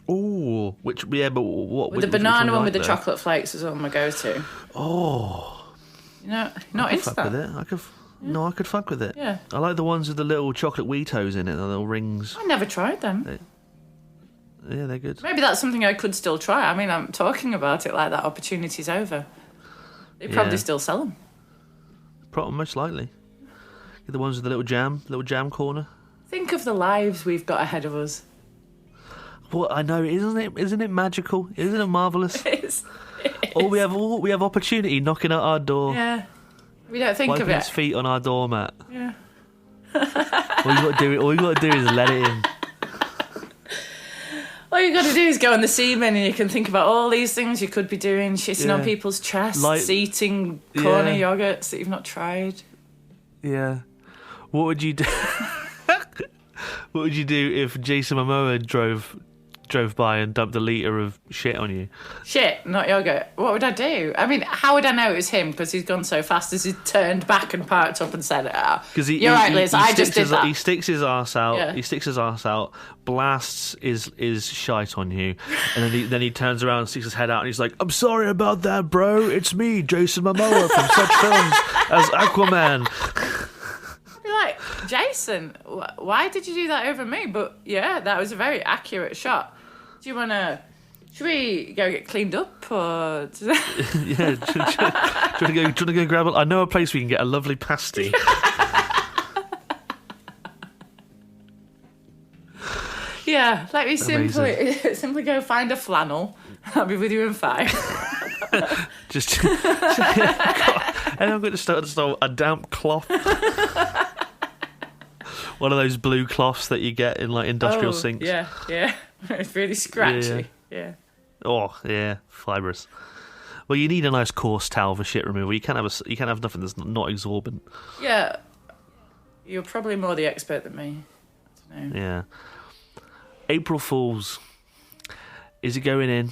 [SPEAKER 1] Oh, but what?
[SPEAKER 2] With the banana one with the chocolate flakes is my go-to.
[SPEAKER 1] Oh.
[SPEAKER 2] Not into that.
[SPEAKER 1] I could fuck with it.
[SPEAKER 2] Yeah.
[SPEAKER 1] I like the ones with the little chocolate Weetos in it, the little rings.
[SPEAKER 2] I never tried them.
[SPEAKER 1] Yeah, they're good.
[SPEAKER 2] Maybe that's something I could still try. I mean, I'm talking about it like that opportunity's over. They probably still sell them.
[SPEAKER 1] Probably, most likely. Get the ones with the little jam corner.
[SPEAKER 2] Think of the lives we've got ahead of us.
[SPEAKER 1] Well, I know, isn't it magical? Isn't it marvellous?
[SPEAKER 2] It is.
[SPEAKER 1] We have opportunity knocking at our door.
[SPEAKER 2] Yeah. We don't think of it.
[SPEAKER 1] Wiping its feet on our doormat.
[SPEAKER 2] Yeah.
[SPEAKER 1] All you got to do is let it in.
[SPEAKER 2] All you got to do is go on the semen and you can think about all these things you could be doing, shitting on people's chests, eating corner yogurts that you've not tried.
[SPEAKER 1] Yeah. What would you do? What would you do if Jason Momoa drove by and dumped a litre of shit on you? Shit,
[SPEAKER 2] not yogurt. What would I do? I mean, how would I know it was him? Because he's gone so fast as he turned back and parked up and said, "You're right, Liz, I just did that."
[SPEAKER 1] He sticks his arse out.
[SPEAKER 2] Yeah.
[SPEAKER 1] He sticks his arse out, blasts his shite on you, and then he turns around and sticks his head out and he's like, "I'm sorry about that, bro. It's me, Jason Momoa from such films as Aquaman."
[SPEAKER 2] Like, Jason, why did you do that over me? But yeah, that was a very accurate shot. Do you want to... Should we go get cleaned up, or...
[SPEAKER 1] Yeah, do you want to go grab... I know a place we can get a lovely pasty.
[SPEAKER 2] Yeah, let me simply go find a flannel. I'll be with you in 5.
[SPEAKER 1] And I'm going to start a damp cloth. One of those blue cloths that you get in like industrial sinks.
[SPEAKER 2] Yeah. It's really scratchy. Yeah.
[SPEAKER 1] Oh, yeah, fibrous. Well, you need a nice coarse towel for shit removal. You can't have nothing that's not exorbitant.
[SPEAKER 2] Yeah. You're probably more the expert than me. I don't know.
[SPEAKER 1] Yeah. April Fools. Is it going in?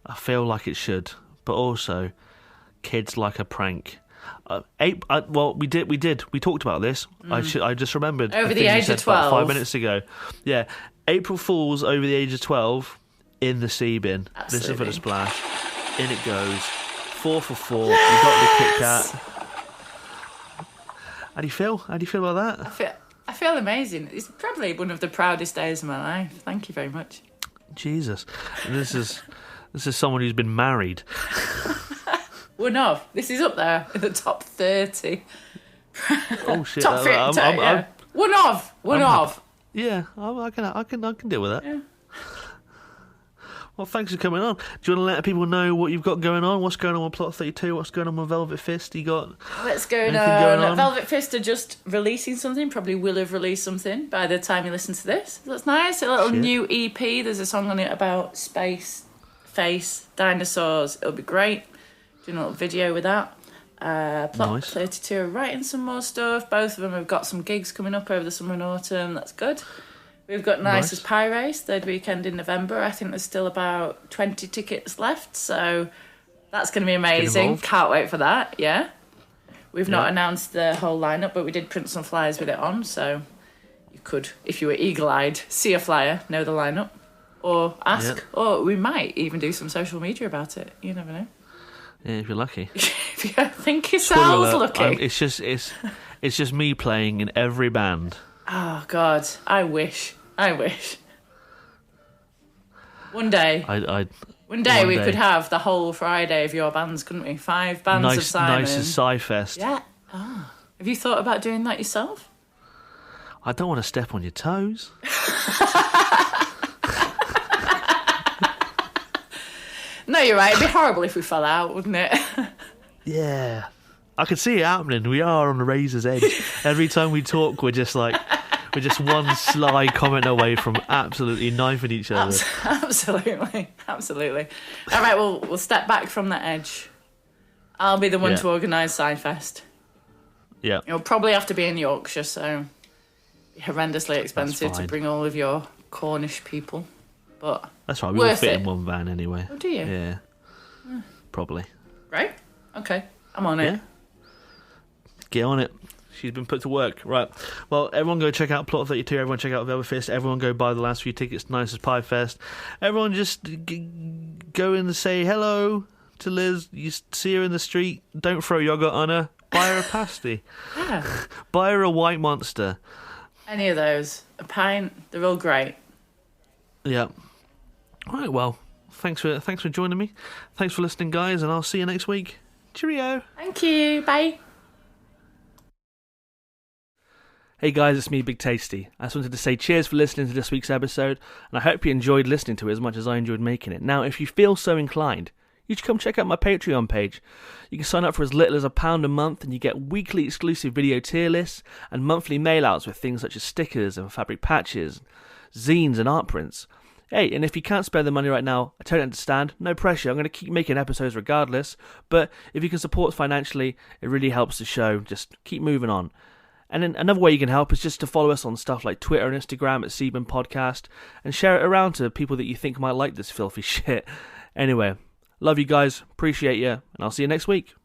[SPEAKER 1] I feel like it should, but also, kids like a prank. We did. We talked about this. I just remembered.
[SPEAKER 2] Over the age of 12.
[SPEAKER 1] 5 minutes ago. Yeah. April Fools over the age of 12 in the sea bin.
[SPEAKER 2] Absolutely.
[SPEAKER 1] Listen for the splash. In it goes. 4 for 4. Yes! You got the Kit Kat. How do you feel? How do you feel about that?
[SPEAKER 2] I feel amazing. It's probably one of the proudest days of my life. Thank you very much.
[SPEAKER 1] Jesus. This is someone who's been married.
[SPEAKER 2] One of. This is up there in the top 30.
[SPEAKER 1] Oh shit!
[SPEAKER 2] Top 50. Yeah. One of.
[SPEAKER 1] Yeah, I can deal with that.
[SPEAKER 2] Yeah.
[SPEAKER 1] Well, thanks for coming on. Do you want to let people know what you've got going on? What's going on with Plot 32? What's going on with Velvet Fist? You got
[SPEAKER 2] what's going on? Velvet Fist are just releasing something. Probably will have released something by the time you listen to this. That's nice. A little new EP. There's a song on it about space, face, dinosaurs. It'll be great. Doing a little video with that. Plot 32 are writing some more stuff. Both of them have got some gigs coming up over the summer and autumn. That's good. We've got Nice as Pie Race, third weekend in November. I think there's still about 20 tickets left, so that's going to be amazing. Can't wait for that, yeah. We've not announced the whole lineup, but we did print some flyers with it on, so you could, if you were eagle-eyed, see a flyer, know the lineup, or ask, or we might even do some social media about it. You never know.
[SPEAKER 1] Yeah, if you're lucky.
[SPEAKER 2] If you think yourselves lucky.
[SPEAKER 1] It's just me playing in every band.
[SPEAKER 2] Oh, God. I wish. One day. One day we could have the whole Friday of your bands, couldn't we? 5 bands of Simon.
[SPEAKER 1] Nice as Sci-Fest.
[SPEAKER 2] Yeah. Oh. Have you thought about doing that yourself?
[SPEAKER 1] I don't want to step on your toes.
[SPEAKER 2] No, you're right. It'd be horrible if we fell out, wouldn't it?
[SPEAKER 1] Yeah. I can see it happening. We are on the razor's edge. Every time we talk, we're just one sly comment away from absolutely knifing each other.
[SPEAKER 2] Absolutely. All right, we'll step back from that edge. I'll be the one to organise Sci-Fest.
[SPEAKER 1] Yeah.
[SPEAKER 2] It'll probably have to be in Yorkshire, so horrendously expensive to bring all of your Cornish people. But
[SPEAKER 1] that's right, we all fit in one van anyway.
[SPEAKER 2] Oh, do you?
[SPEAKER 1] Yeah. Probably.
[SPEAKER 2] Right. Okay. I'm on it.
[SPEAKER 1] Yeah? Get on it. She's been put to work. Right. Well, everyone go check out Plot 32. Everyone check out Velvet Fist. Everyone go buy the last few tickets to Nice as Pie Fest. Everyone just go in and say hello to Liz. You see her in the street. Don't throw yogurt on her. Buy her a pasty.
[SPEAKER 2] Yeah.
[SPEAKER 1] Buy her a White Monster.
[SPEAKER 2] Any of those. A pint. They're all great.
[SPEAKER 1] Yeah. All right, well, thanks for joining me. Thanks for listening, guys, and I'll see you next week. Cheerio.
[SPEAKER 2] Thank you. Bye.
[SPEAKER 1] Hey guys, it's me, Big Tasty. I just wanted to say cheers for listening to this week's episode, and I hope you enjoyed listening to it as much as I enjoyed making it. Now, if you feel so inclined, you should come check out my Patreon page. You can sign up for as little as £1 a month, and you get weekly exclusive video tier lists and monthly mail-outs with things such as stickers and fabric patches, zines and art prints. Hey, and if you can't spare the money right now, I totally understand. No pressure. I'm going to keep making episodes regardless, but if you can support financially, it really helps the show. Just keep moving on. And then another way you can help is just to follow us on stuff like Twitter and Instagram at Seaman Podcast and share it around to people that you think might like this filthy shit. Anyway, love you guys, appreciate you, and I'll see you next week.